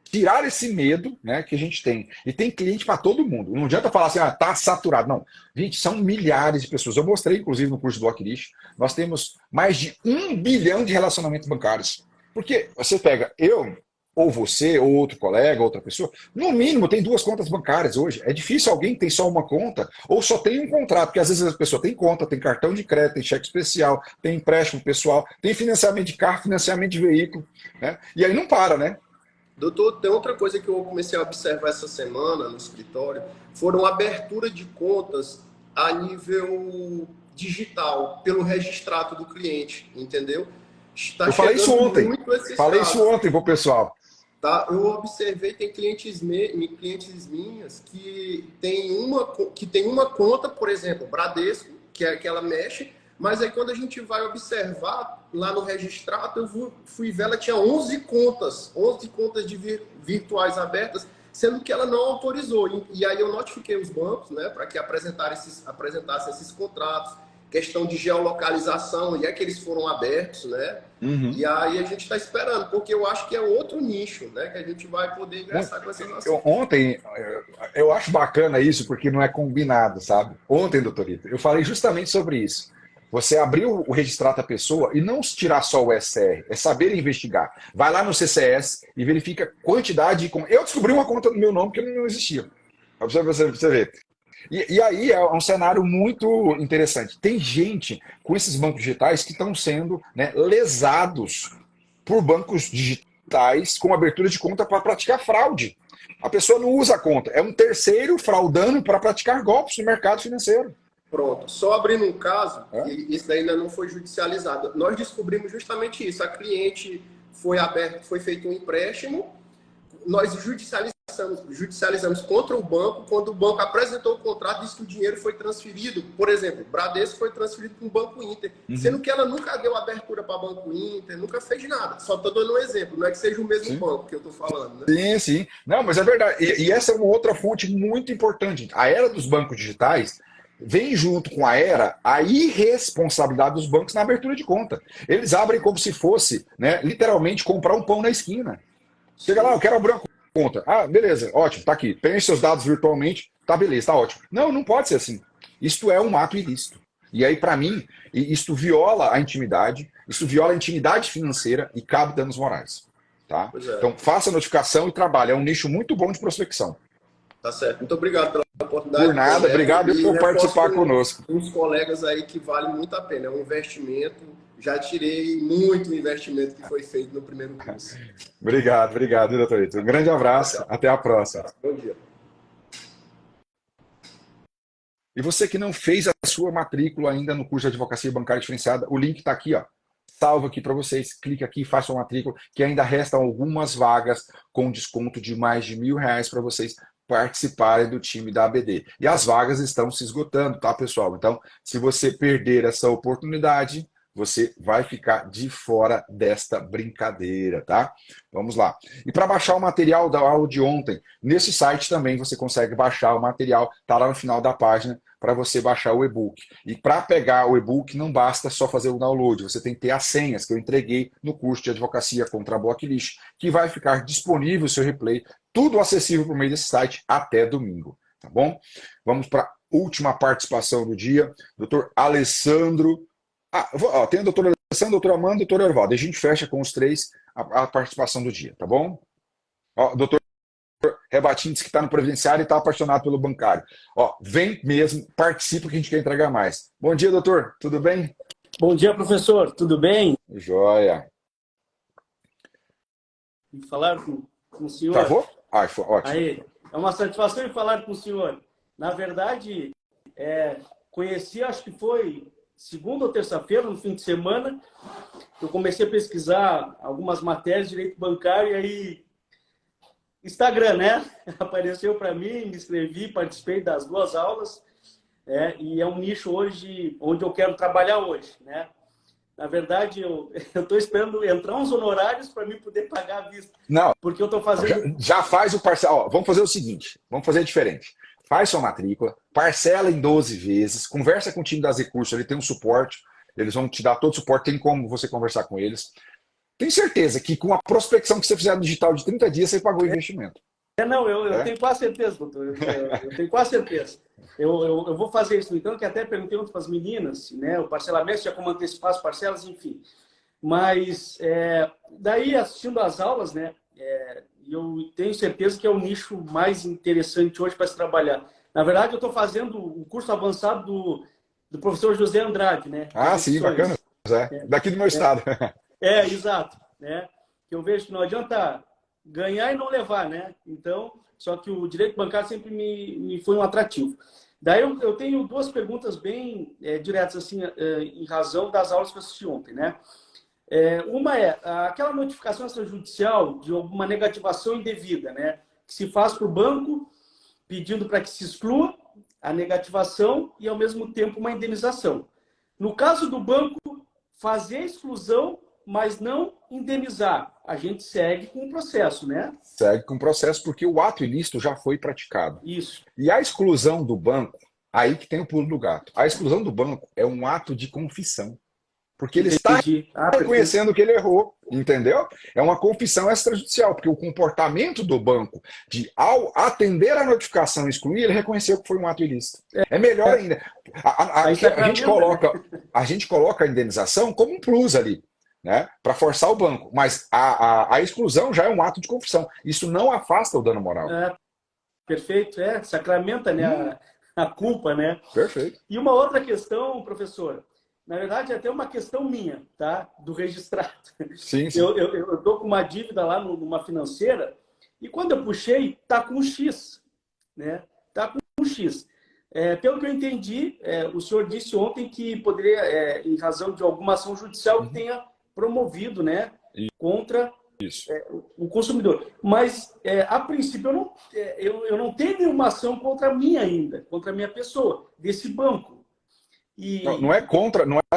tirar esse medo, né, que a gente tem. E tem cliente para todo mundo. Não adianta falar assim, tá saturado. Não. Gente, são milhares de pessoas. Eu mostrei, inclusive, no curso do Blocklist, nós temos mais de 1 bilhão de relacionamentos bancários. Porque você pega eu, ou você, ou outro colega, outra pessoa, no mínimo tem 2 contas bancárias hoje. É difícil alguém que tem só uma conta, ou só tem um contrato, porque às vezes a pessoa tem conta, tem cartão de crédito, tem cheque especial, tem empréstimo pessoal, tem financiamento de carro, financiamento de veículo, né? E aí não para, né?
Doutor, tem outra coisa que eu comecei a observar essa semana no escritório, foram abertura de contas a nível digital, pelo registrado do cliente, entendeu?
Eu falei isso ontem. Falei isso ontem pro pessoal.
Tá? Eu observei, tem clientes minhas que tem uma conta, por exemplo, Bradesco, que é que ela mexe, mas aí quando a gente vai observar lá no registrado, eu fui ver, ela tinha 11 contas virtuais abertas, sendo que ela não autorizou. E aí eu notifiquei os bancos, né, para que apresentassem esses contratos, questão de geolocalização, e é que eles foram abertos, né? Uhum. E aí a gente está esperando, porque eu acho que é outro nicho, né? Que a gente vai poder ingressar com essa nossa.
Ontem, eu acho bacana isso, porque não é combinado, sabe? Ontem, doutorito, eu falei justamente sobre isso. Você abrir o registrado da pessoa e não tirar só o SR, é saber investigar. Vai lá no CCS e verifica a quantidade de... Eu descobri uma conta no meu nome que não existia. Pra você ver. E aí é um cenário muito interessante. Tem gente com esses bancos digitais que estão sendo, né, lesados por bancos digitais com abertura de conta para praticar fraude. A pessoa não usa a conta. É um terceiro fraudando para praticar golpes no mercado financeiro.
Pronto. Só abrindo um caso, que isso ainda não foi judicializado. Nós descobrimos justamente isso. A cliente foi feito um empréstimo, nós judicializamos contra o banco. Quando o banco apresentou o contrato, disse que o dinheiro foi transferido. Por exemplo, Bradesco foi transferido para o Banco Inter, sendo que ela nunca deu abertura para o Banco Inter, nunca fez nada. Só estou dando um exemplo, não é que seja o mesmo banco que eu estou falando. Né?
Sim. Não, mas é verdade. E essa é uma outra fonte muito importante. A era dos bancos digitais vem junto com a era a irresponsabilidade dos bancos na abertura de conta. Eles abrem como se fosse, né, literalmente comprar um pão na esquina. Chega lá, eu quero abrir uma conta. Ah, beleza, ótimo, tá aqui. Preenche seus dados virtualmente, tá beleza, tá ótimo. Não pode ser assim. Isto é um ato ilícito. E aí, para mim, isto viola a intimidade financeira e cabe danos morais. Tá? Então, faça a notificação e trabalhe. É um nicho muito bom de prospecção.
Tá certo. Muito obrigado pela oportunidade.
Por nada, obrigado por participar conosco.
Uns colegas aí que vale muito a pena. É um investimento. Já tirei muito o investimento que foi feito no primeiro curso.
Obrigado, doutorito. Um grande abraço. Até a próxima.
Bom dia.
E você que não fez a sua matrícula ainda no curso de Advocacia Bancária Diferenciada, o link está aqui, ó. Salvo aqui para vocês, clique aqui e faça uma matrícula, que ainda restam algumas vagas com desconto de mais de R$1.000 para vocês participarem do time da ABD. E as vagas estão se esgotando, tá, pessoal? Então, se você perder essa oportunidade, você vai ficar de fora desta brincadeira, tá? Vamos lá. E para baixar o material da aula de ontem, nesse site também você consegue baixar o material, tá lá no final da página, para você baixar o e-book. E para pegar o e-book, não basta só fazer o download, você tem que ter as senhas que eu entreguei no curso de Advocacia contra a Blocklist, que vai ficar disponível o seu replay, tudo acessível por meio desse site até domingo, tá bom? Vamos para a última participação do dia, doutor Alessandro. Tem o doutor Alessandro, doutor Amanda e doutor Orvaldo. A gente fecha com os três a participação do dia, tá bom? Doutor Rebatinho disse que está no previdenciário e está apaixonado pelo bancário. Vem mesmo, participa que a gente quer entregar mais. Bom dia, doutor. Tudo bem?
Bom dia, professor. Tudo bem?
Joia.
Falar com o senhor.
Travou? Foi ótimo.
Aí, é uma satisfação em falar com o senhor. Na verdade, conheci, acho que foi segunda ou terça-feira, no fim de semana, eu comecei a pesquisar algumas matérias de direito bancário e aí Instagram, né? Apareceu para mim, me inscrevi, participei das 2 aulas, e é um nicho hoje onde eu quero trabalhar hoje, né? Na verdade, eu estou esperando entrar uns honorários para mim poder pagar à vista.
Não,
porque eu estou fazendo...
já faz o parcela. Vamos fazer o seguinte, vamos fazer diferente. Faz sua matrícula, parcela em 12 vezes, conversa com o time das recursos, ele tem um suporte, eles vão te dar todo o suporte, tem como você conversar com eles. Tenho certeza que com a prospecção que você fizer no digital de 30 dias, você pagou o investimento.
Eu tenho quase certeza, doutor. Eu tenho quase certeza. Eu vou fazer isso, então, que até perguntei ontem para as meninas, né? O parcelamento, já como antecipar as parcelas, enfim. Mas, daí, assistindo às aulas, né? Eu tenho certeza que é o nicho mais interessante hoje para se trabalhar. Na verdade, eu estou fazendo o curso avançado do professor José Andrade, né?
Sim, bacana. Daqui do meu estado.
Exato. Né? Que eu vejo que não adianta ganhar e não levar, né? Então, só que o direito bancário sempre me foi um atrativo. Daí eu tenho 2 perguntas bem diretas, assim, em razão das aulas que eu assisti ontem, né? Uma aquela notificação extrajudicial de alguma negativação indevida, né? Que se faz para o banco pedindo para que se exclua a negativação e, ao mesmo tempo, uma indenização. No caso do banco, fazer a exclusão, mas não indenizar. A gente segue com o processo, né?
Segue com o processo porque o ato ilícito já foi praticado.
Isso.
E a exclusão do banco, aí que tem o pulo do gato. A exclusão do banco é um ato de confissão. Porque ele está reconhecendo que ele errou, entendeu? É uma confissão extrajudicial, porque o comportamento do banco ao atender a notificação e excluir, ele reconheceu que foi um ato ilícito. É melhor ainda. A gente coloca a indenização como um plus ali, né? Para forçar o banco. Mas a exclusão já é um ato de confissão. Isso não afasta o dano moral.
Perfeito, sacramenta, né, a culpa, né?
Perfeito.
E uma outra questão, professor, na verdade é até uma questão minha, tá? Do registrado.
Sim.
Eu estou com uma dívida lá numa financeira e quando eu puxei, tá com um X, né? Tá com um X. Pelo que eu entendi, o senhor disse ontem que poderia, em razão de alguma ação judicial, que tenha promovido, né, contra o consumidor. Mas, a princípio, eu não tenho nenhuma ação contra mim ainda, contra a minha pessoa, desse banco.
Não é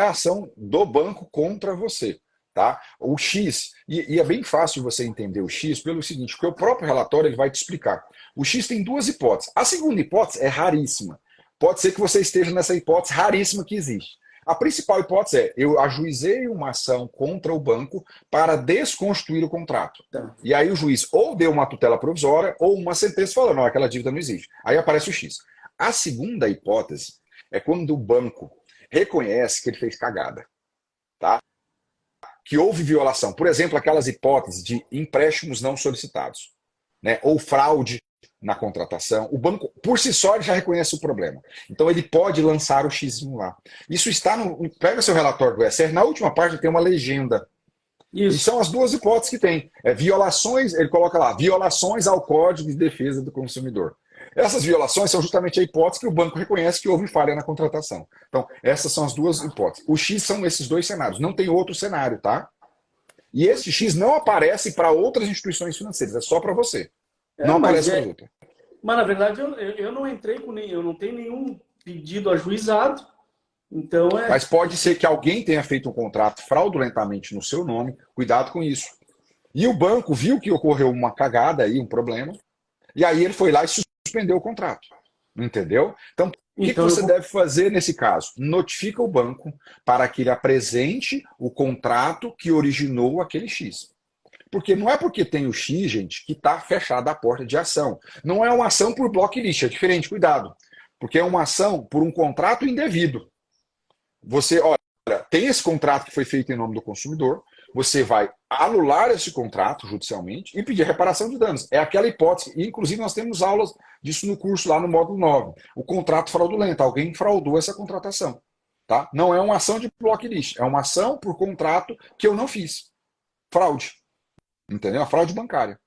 ação do banco contra você. Tá? O X, e é bem fácil você entender o X pelo seguinte, porque o próprio relatório ele vai te explicar. O X tem 2 hipóteses. A segunda hipótese é raríssima. Pode ser que você esteja nessa hipótese raríssima que existe. A principal hipótese é, eu ajuizei uma ação contra o banco para desconstituir o contrato. E aí o juiz ou deu uma tutela provisória ou uma sentença falando, não, aquela dívida não existe. Aí aparece o X. A segunda hipótese é quando o banco reconhece que ele fez cagada. Tá? Que houve violação. Por exemplo, aquelas hipóteses de empréstimos não solicitados, né? Ou fraude na contratação. O banco, por si só, ele já reconhece o problema. Então, ele pode lançar o X lá. Isso está no... Pega seu relatório do ESR, na última parte tem uma legenda. Isso. E são as 2 hipóteses que tem. Violações, ele coloca lá, violações ao Código de Defesa do Consumidor. Essas violações são justamente a hipótese que o banco reconhece que houve falha na contratação. Então, essas são as 2 hipóteses. O X são esses 2 cenários, não tem outro cenário, tá? E esse X não aparece para outras instituições financeiras, é só para você. Não aparece para outra.
Mas, na verdade, eu não entrei com eu não tenho nenhum pedido ajuizado. Então
Mas pode ser que alguém tenha feito um contrato fraudulentamente no seu nome, cuidado com isso. E o banco viu que ocorreu uma cagada aí, um problema, e aí ele foi lá e suspendeu o contrato. Entendeu? Então, o que você deve fazer nesse caso? Notifica o banco para que ele apresente o contrato que originou aquele X. Porque não é porque tem o X, gente, que está fechada a porta de ação. Não é uma ação por blocklist, é diferente, cuidado. Porque é uma ação por um contrato indevido. Você, olha, tem esse contrato que foi feito em nome do consumidor, você vai anular esse contrato judicialmente e pedir reparação de danos. É aquela hipótese, e inclusive nós temos aulas disso no curso lá no módulo 9. O contrato fraudulento, alguém fraudou essa contratação. Tá? Não é uma ação de blocklist, é uma ação por contrato que eu não fiz. Fraude. Entendeu? A fraude bancária.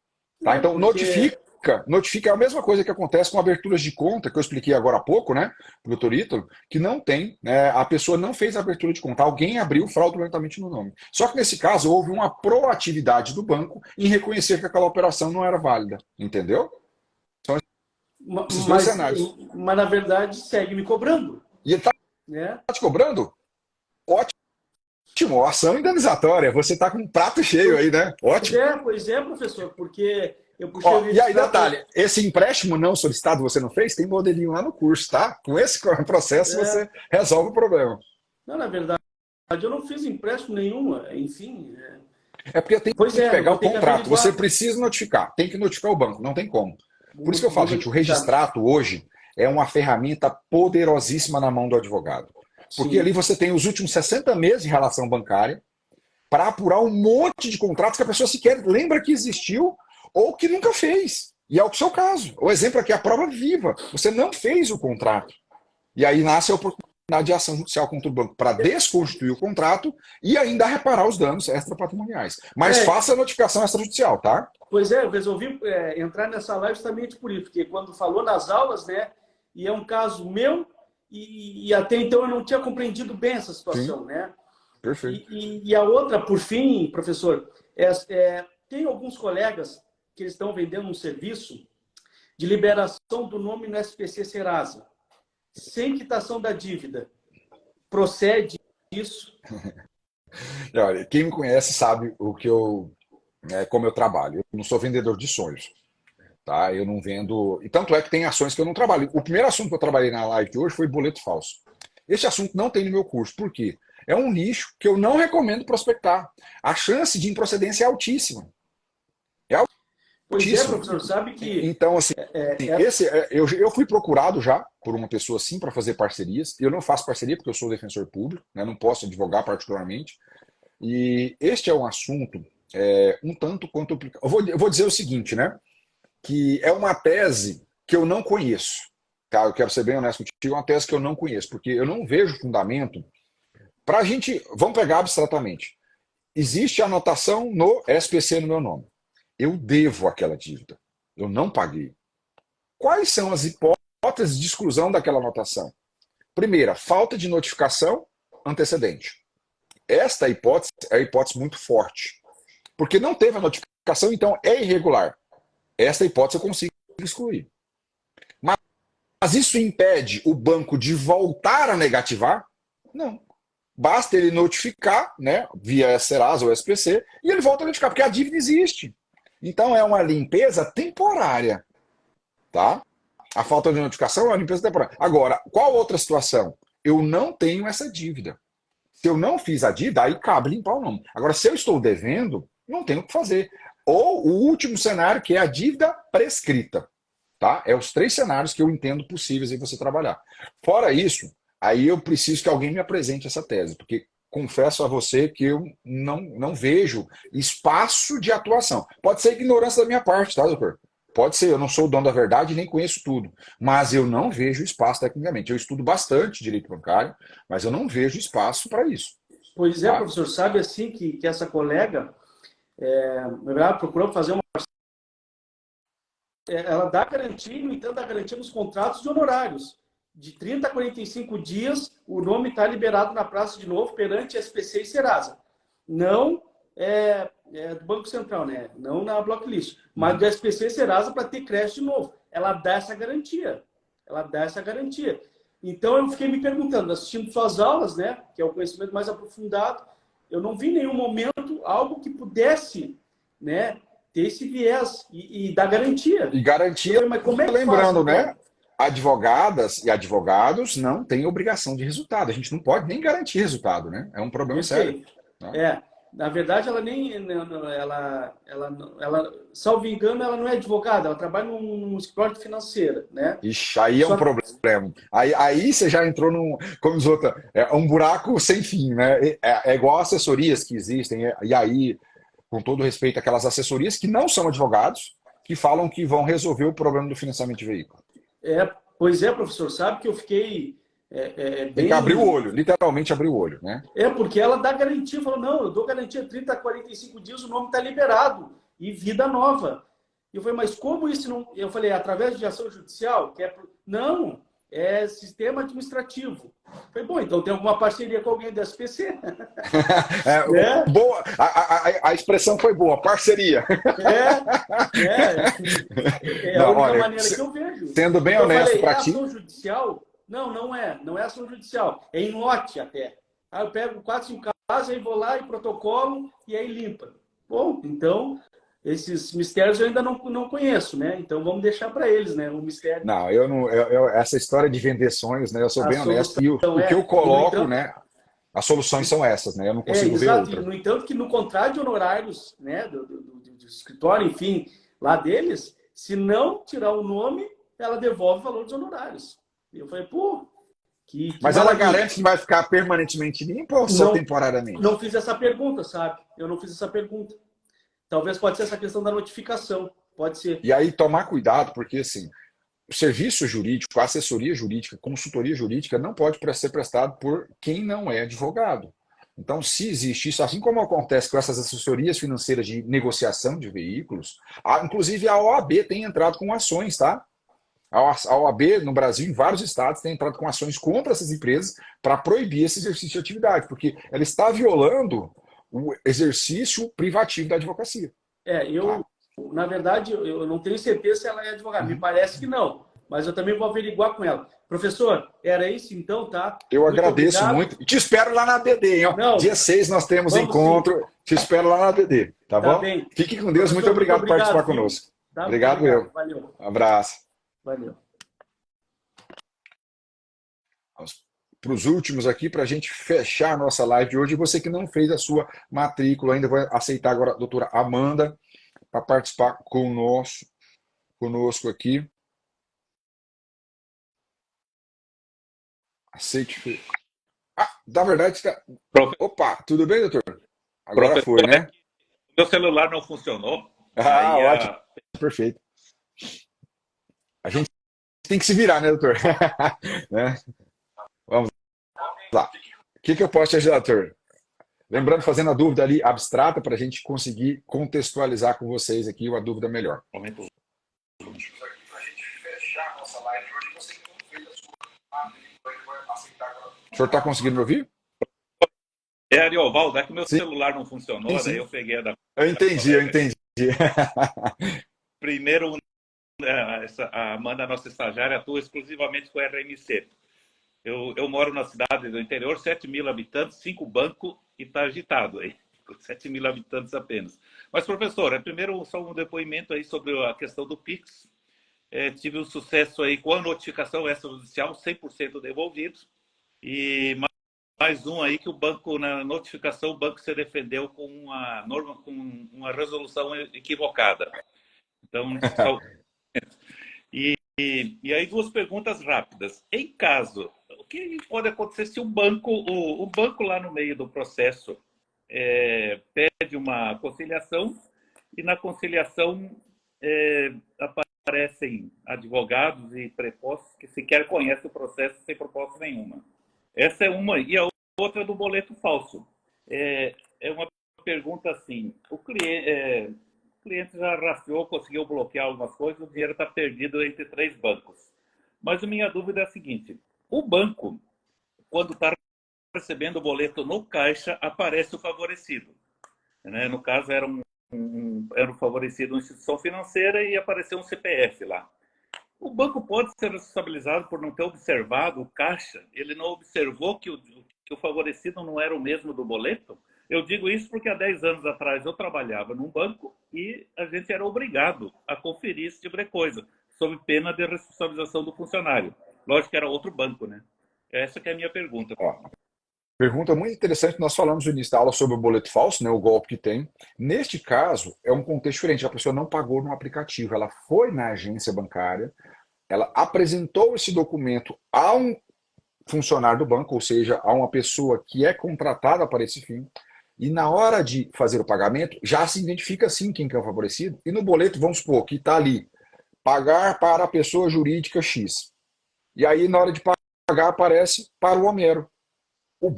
Tá? Então, notifica é a mesma coisa que acontece com aberturas de conta, que eu expliquei agora há pouco, né, para o Dr. Ítalo, que não tem, a pessoa não fez a abertura de conta, alguém abriu fraudulentamente no nome. Só que nesse caso houve uma proatividade do banco em reconhecer que aquela operação não era válida. Entendeu? São esses dois cenários.
Mas na verdade segue me cobrando.
E ele está te cobrando? Ótimo, ação indenizatória. Você está com um prato cheio aí, né? Ótimo.
Pois é, professor, porque eu puxei
e aí, detalhe, esse empréstimo não solicitado você não fez? Tem modelinho lá no curso, tá? Com esse processo você resolve o problema.
Não, na verdade, eu não fiz empréstimo nenhum, enfim.
É porque tem que pegar o contrato. Você precisa notificar, tem que notificar o banco, não tem como. Por isso que eu falo, gente, o registrato hoje é uma ferramenta poderosíssima na mão do advogado. Porque ali você tem os últimos 60 meses de relação bancária para apurar um monte de contratos que a pessoa sequer lembra que existiu ou que nunca fez. E é o seu caso. O exemplo aqui é a prova viva. Você não fez o contrato. E aí nasce a oportunidade de ação judicial contra o banco para desconstituir o contrato e ainda reparar os danos extrapatrimoniais. Mas faça a notificação extrajudicial, tá?
Pois é, eu resolvi entrar nessa live justamente por isso, porque quando falou nas aulas, né, e é um caso meu, e até então eu não tinha compreendido bem essa situação,
Sim.
né?
Perfeito.
E a outra, por fim, professor, tem alguns colegas que estão vendendo um serviço de liberação do nome no SPC Serasa, sem quitação da dívida. Procede isso?
Olha, quem me conhece sabe o que como eu trabalho. Eu não sou vendedor de sonhos. Tá? Eu não vendo. E tanto é que tem ações que eu não trabalho. O primeiro assunto que eu trabalhei na live de hoje foi boleto falso. Esse assunto não tem no meu curso. Por quê? É um nicho que eu não recomendo prospectar. A chance de improcedência é altíssima.
Pois é, professor, sabe que...
Então, assim, eu fui procurado já por uma pessoa assim para fazer parcerias. Eu não faço parceria porque eu sou defensor público, né? Não posso advogar particularmente. E este é um assunto um tanto quanto... Eu vou dizer o seguinte, né? Que é uma tese que eu não conheço. Tá? Eu quero ser bem honesto contigo, é uma tese que eu não conheço, porque eu não vejo fundamento para a gente... Vamos pegar abstratamente. Existe anotação no SPC no meu nome. Eu devo aquela dívida. Eu não paguei. Quais são as hipóteses de exclusão daquela anotação? Primeira, falta de notificação antecedente. Esta hipótese é uma hipótese muito forte. Porque não teve a notificação, então é irregular. Esta hipótese eu consigo excluir. Mas isso impede o banco de voltar a negativar? Não. Basta ele notificar, né, via Serasa ou SPC, e ele volta a notificar, porque a dívida existe. Então é uma limpeza temporária. Tá? A falta de notificação é uma limpeza temporária. Agora, qual outra situação? Eu não tenho essa dívida. Se eu não fiz a dívida, aí cabe limpar o nome. Agora, se eu estou devendo, não tenho o que fazer. Ou o último cenário, que é a dívida prescrita. Tá? É os 3 cenários que eu entendo possíveis em você trabalhar. Fora isso, aí eu preciso que alguém me apresente essa tese, porque confesso a você que eu não vejo espaço de atuação. Pode ser ignorância da minha parte, tá, doutor? Pode ser, eu não sou o dono da verdade e nem conheço tudo, mas eu não vejo espaço tecnicamente. Eu estudo bastante direito bancário, mas eu não vejo espaço para isso.
Pois é, professor, sabe assim que essa colega, na verdade, procurou fazer uma... Ela dá garantia, no entanto, dá garantia nos contratos de honorários. De 30 a 45 dias, o nome está liberado na praça de novo perante SPC e Serasa. Não do Banco Central, né? Não na blocklist, mas do SPC e Serasa para ter crédito de novo. Ela dá essa garantia. Então, eu fiquei me perguntando, assistindo suas aulas, né? Que é o conhecimento mais aprofundado, eu não vi em nenhum momento algo que pudesse, né, ter esse viés e dar garantia.
E garantia,
mas como é que
lembrando,
faz,
né? Advogadas e advogados não têm obrigação de resultado. A gente não pode nem garantir resultado, né? É um problema sério.
Na verdade, ela salvo engano, ela não é advogada, ela trabalha num escritório financeiro, né?
Ixi, aí é um problema. Aí você já entrou como diz outra, um buraco sem fim, né? É igual assessorias que existem, e aí, com todo respeito, aquelas assessorias que não são advogados, que falam que vão resolver o problema do financiamento de veículo.
Pois é, professor, sabe que eu fiquei
Tem que abrir o olho, literalmente abrir o olho, né?
Porque ela dá garantia, falou, não, eu dou garantia 30 a 45 dias, o nome está liberado, e vida nova. E eu falei, mas como isso não... Eu falei, através de ação judicial? Não, é sistema administrativo. Eu falei, bom, então tem alguma parceria com alguém da SPC?
Boa, a expressão foi boa, parceria.
A única maneira que eu vejo.
Sendo bem honesto para ti...
ação judicial? Não é ação judicial, é em lote até. Aí eu pego 4, 5 casos, aí vou lá e protocolo, e aí limpa. Bom, então... Esses mistérios eu ainda não conheço, né? Então vamos deixar para eles, né? O mistério.
Não, essa história de vender sonhos, né? Eu sou bem honesto. E o que eu coloco, entanto, né? As soluções são essas, né? Eu não consigo ver outra.
No entanto, que no contrato de honorários, né? Do escritório, enfim, lá deles, se não tirar o nome, ela devolve o valor dos honorários. E eu falei, pô.
Mas ela garante que vai ficar permanentemente limpa ou só temporariamente?
Não fiz essa pergunta, sabe? Eu não fiz essa pergunta. Talvez pode ser essa questão da notificação, pode ser.
E aí tomar cuidado, porque assim, o serviço jurídico, a assessoria jurídica, consultoria jurídica não pode ser prestado por quem não é advogado. Então, se existe isso, assim como acontece com essas assessorias financeiras de negociação de veículos, inclusive a OAB tem entrado com ações, tá? A OAB no Brasil, em vários estados, tem entrado com ações contra essas empresas para proibir esse exercício de atividade, porque ela está violando o exercício privativo da advocacia.
Na verdade, eu não tenho certeza se ela é advogada. Me parece que não, mas eu também vou averiguar com ela. Professor, era isso então, tá?
Eu agradeço muito. E te espero lá na ABD, hein? Ó. Dia 6 nós temos encontro. Sim. Te espero lá na ABD, tá bom?
Bem.
Fique com Deus. Muito obrigado por participar conosco. Obrigado eu.
Valeu.
Um abraço.
Valeu.
Para os últimos aqui, para a gente fechar a nossa live de hoje. E você que não fez a sua matrícula ainda, vai aceitar agora a doutora Amanda para participar conosco aqui. Aceite. Na verdade, está... Opa, tudo bem, doutor? Agora foi, né?
Meu celular não funcionou.
Ótimo. Perfeito. A gente tem que se virar, né, doutor? Né? Vamos lá. O que eu posso te ajudar, doutor? Lembrando, fazendo a dúvida ali abstrata para a gente conseguir contextualizar com vocês aqui uma dúvida melhor.
Momento.
Para a gente fechar a nossa live hoje, você que não fez a sua vai aceitar agora. O senhor está conseguindo me ouvir?
Ariovaldo, é que o meu celular não funcionou, daí eu peguei a da...
Eu entendi.
Primeiro, a Amanda, nossa estagiária, atua exclusivamente com RMC. Eu moro na cidade do interior, 7.000 habitantes, 5 bancos e está agitado aí, 7.000 habitantes apenas. Mas, professor, primeiro só um depoimento aí sobre a questão do Pix. Tive um sucesso aí com a notificação extrajudicial, 100% devolvido. E mais um aí que o banco, na notificação, o banco se defendeu com uma norma, com uma resolução equivocada. Então, e aí duas perguntas rápidas. Em caso, o que pode acontecer se o banco lá no meio do processo pede uma conciliação e na conciliação aparecem advogados e prepostos que sequer conhecem o processo sem proposta nenhuma? Essa é uma. E a outra do boleto falso. É uma pergunta assim, o cliente já rastreou, conseguiu bloquear algumas coisas, o dinheiro está perdido entre 3 bancos. Mas a minha dúvida é a seguinte, o banco, quando está recebendo o boleto no caixa, aparece o favorecido. Né? No caso, era um favorecido uma instituição financeira e apareceu um CPF lá. O banco pode ser responsabilizado por não ter observado o caixa? Ele não observou que o favorecido não era o mesmo do boleto? Eu digo isso porque há 10 anos atrás eu trabalhava num banco e a gente era obrigado a conferir esse tipo de coisa, sob pena de responsabilização do funcionário. Lógico que era outro banco, né? Essa que é a minha pergunta.
Pergunta muito interessante. Nós falamos no início da aula sobre o boleto falso, né, o golpe que tem. Neste caso, é um contexto diferente. A pessoa não pagou no aplicativo, ela foi na agência bancária, ela apresentou esse documento a um funcionário do banco, ou seja, a uma pessoa que é contratada para esse fim, e na hora de fazer o pagamento, já se identifica sim quem que é o favorecido, e no boleto, vamos supor, que está ali, pagar para a pessoa jurídica X. E aí, na hora de aparece para o Homero. O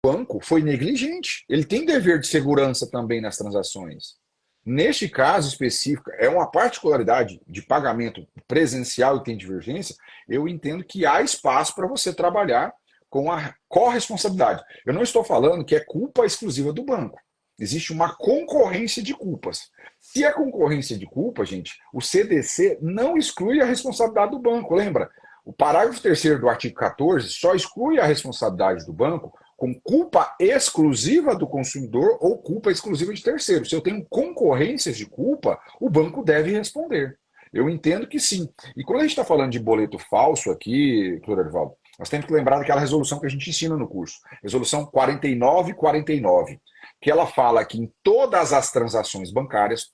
banco foi negligente. Ele tem dever de segurança também nas transações. Neste caso específico, é uma particularidade de pagamento presencial e tem divergência, eu entendo que há espaço para você trabalhar com a corresponsabilidade. Eu não estou falando que é culpa exclusiva do banco. Existe uma concorrência de culpas. Se é concorrência de culpa, gente, o CDC não exclui a responsabilidade do banco. Lembra? O parágrafo 3º do artigo 14 só exclui a responsabilidade do banco com culpa exclusiva do consumidor ou culpa exclusiva de terceiro. Se eu tenho concorrências de culpa, o banco deve responder. Eu entendo que sim. E quando a gente está falando de boleto falso aqui, doutor Erivaldo, nós temos que lembrar daquela resolução que a gente ensina no curso, resolução 4949, que ela fala que em todas as transações bancárias,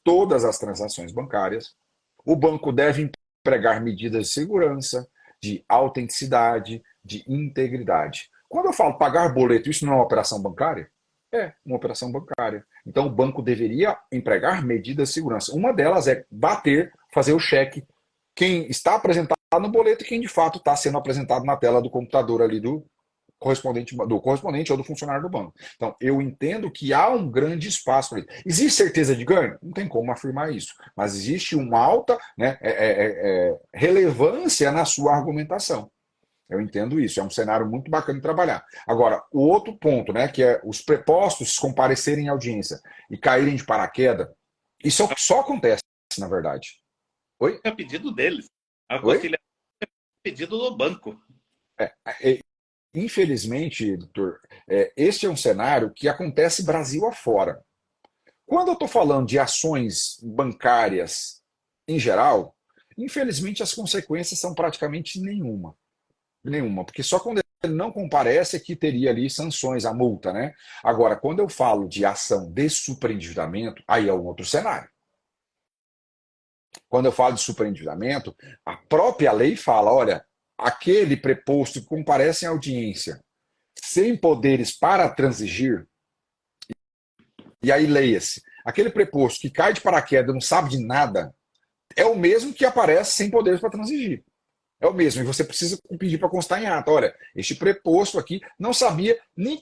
o banco deve empregar medidas de segurança, de autenticidade, de integridade. Quando eu falo pagar boleto, isso não é uma operação bancária? É uma operação bancária. Então o banco deveria empregar medidas de segurança. Uma delas é bater, fazer o cheque, quem está apresentado no boleto e quem de fato está sendo apresentado na tela do computador ali do correspondente ou do funcionário do banco. Então, eu entendo que há um grande espaço para isso. Existe certeza de ganho? Não tem como afirmar isso. Mas existe uma alta, né, relevância na sua argumentação. Eu entendo isso. É um cenário muito bacana de trabalhar. Agora, o outro ponto, né, que é os prepostos comparecerem em audiência e caírem de paraquedas, isso só acontece, na verdade. Oi?
É pedido deles. A conciliação é pedido do banco.
Infelizmente, doutor, este é um cenário que acontece Brasil afora. Quando eu estou falando de ações bancárias em geral, infelizmente as consequências são praticamente nenhuma. Nenhuma, porque só quando ele não comparece é que teria ali sanções, a multa, né? Agora, quando eu falo de ação de superendividamento, aí é um outro cenário. Quando eu falo de superendividamento, a própria lei fala, olha, aquele preposto que comparece em audiência sem poderes para transigir, e aí leia-se, aquele preposto que cai de paraquedas, não sabe de nada, é o mesmo que aparece sem poderes para transigir. É o mesmo, e você precisa pedir para constar em ata. Olha, este preposto aqui não sabia nem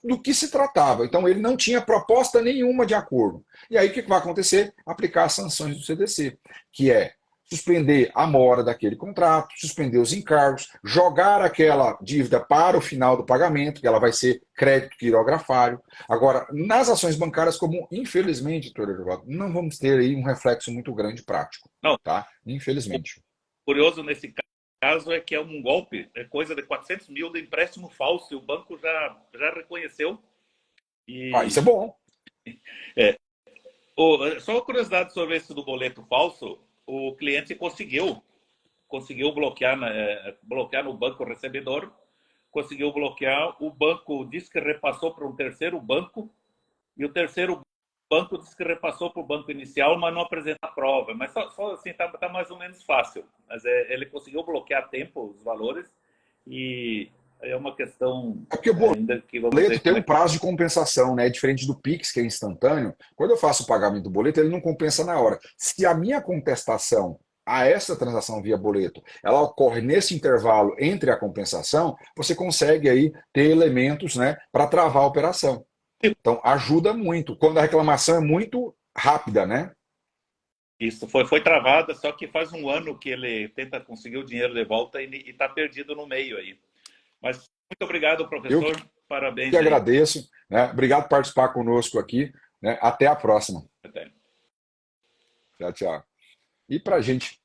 do que se tratava, então ele não tinha proposta nenhuma de acordo. E aí o que vai acontecer? Aplicar as sanções do CDC, que é suspender a mora daquele contrato, suspender os encargos, jogar aquela dívida para o final do pagamento, que ela vai ser crédito quirografário. Agora, nas ações bancárias comum, infelizmente, doutor Erivaldo, não vamos ter aí um reflexo muito grande prático.
Não.
Tá? Infelizmente.
Curioso nesse caso é que é um golpe, é coisa de 400 mil de empréstimo falso, e o banco já reconheceu.
Isso é bom.
Só uma curiosidade sobre esse do boleto falso, o cliente conseguiu bloquear no banco recebedor, conseguiu bloquear, o banco disse que repassou para um terceiro banco, e o terceiro banco disse que repassou para o banco inicial, mas não apresenta a prova. Mas só assim, tá mais ou menos fácil. Mas ele conseguiu bloquear a tempo os valores, e é uma questão...
É porque o boleto tem um prazo de compensação, né? Diferente do Pix, que é instantâneo. Quando eu faço o pagamento do boleto, ele não compensa na hora. Se a minha contestação a essa transação via boleto, ela ocorre nesse intervalo entre a compensação, você consegue aí ter elementos, né, para travar a operação. Então, ajuda muito. Quando a reclamação é muito rápida, né?
Isso, foi travada, só que faz um ano que ele tenta conseguir o dinheiro de volta e está perdido no meio aí. Mas muito obrigado, professor. Parabéns.
Eu que agradeço. Né? Obrigado por participar conosco aqui. Né? Até a próxima.
Até.
Tchau, tchau. E para a gente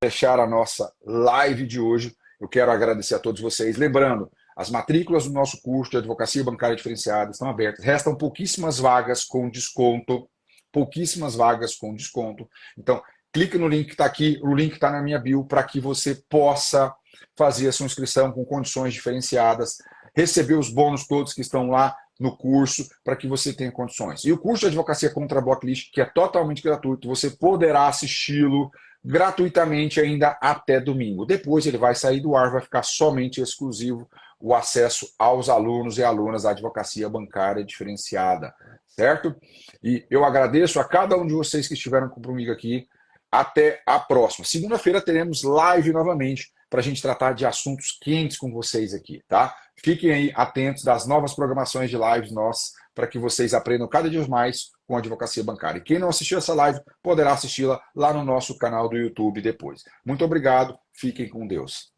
fechar a nossa live de hoje, eu quero agradecer a todos vocês. Lembrando, as matrículas do nosso curso de Advocacia Bancária Diferenciada estão abertas. Restam pouquíssimas vagas com desconto. Pouquíssimas vagas com desconto. Então, clique no link que está aqui, o link está na minha bio, para que você possa fazer a sua inscrição com condições diferenciadas, receber os bônus todos que estão lá no curso, para que você tenha condições. E o curso de Advocacia contra a Blacklist, que é totalmente gratuito, você poderá assisti-lo gratuitamente ainda até domingo. Depois ele vai sair do ar, vai ficar somente exclusivo o acesso aos alunos e alunas da Advocacia Bancária Diferenciada, certo? E eu agradeço a cada um de vocês que estiveram comigo aqui. Até a próxima. Segunda-feira teremos live novamente para a gente tratar de assuntos quentes com vocês aqui, tá? Fiquem aí atentos das novas programações de lives nossas, para que vocês aprendam cada dia mais com a advocacia bancária. E quem não assistiu essa live poderá assisti-la lá no nosso canal do YouTube depois. Muito obrigado, fiquem com Deus.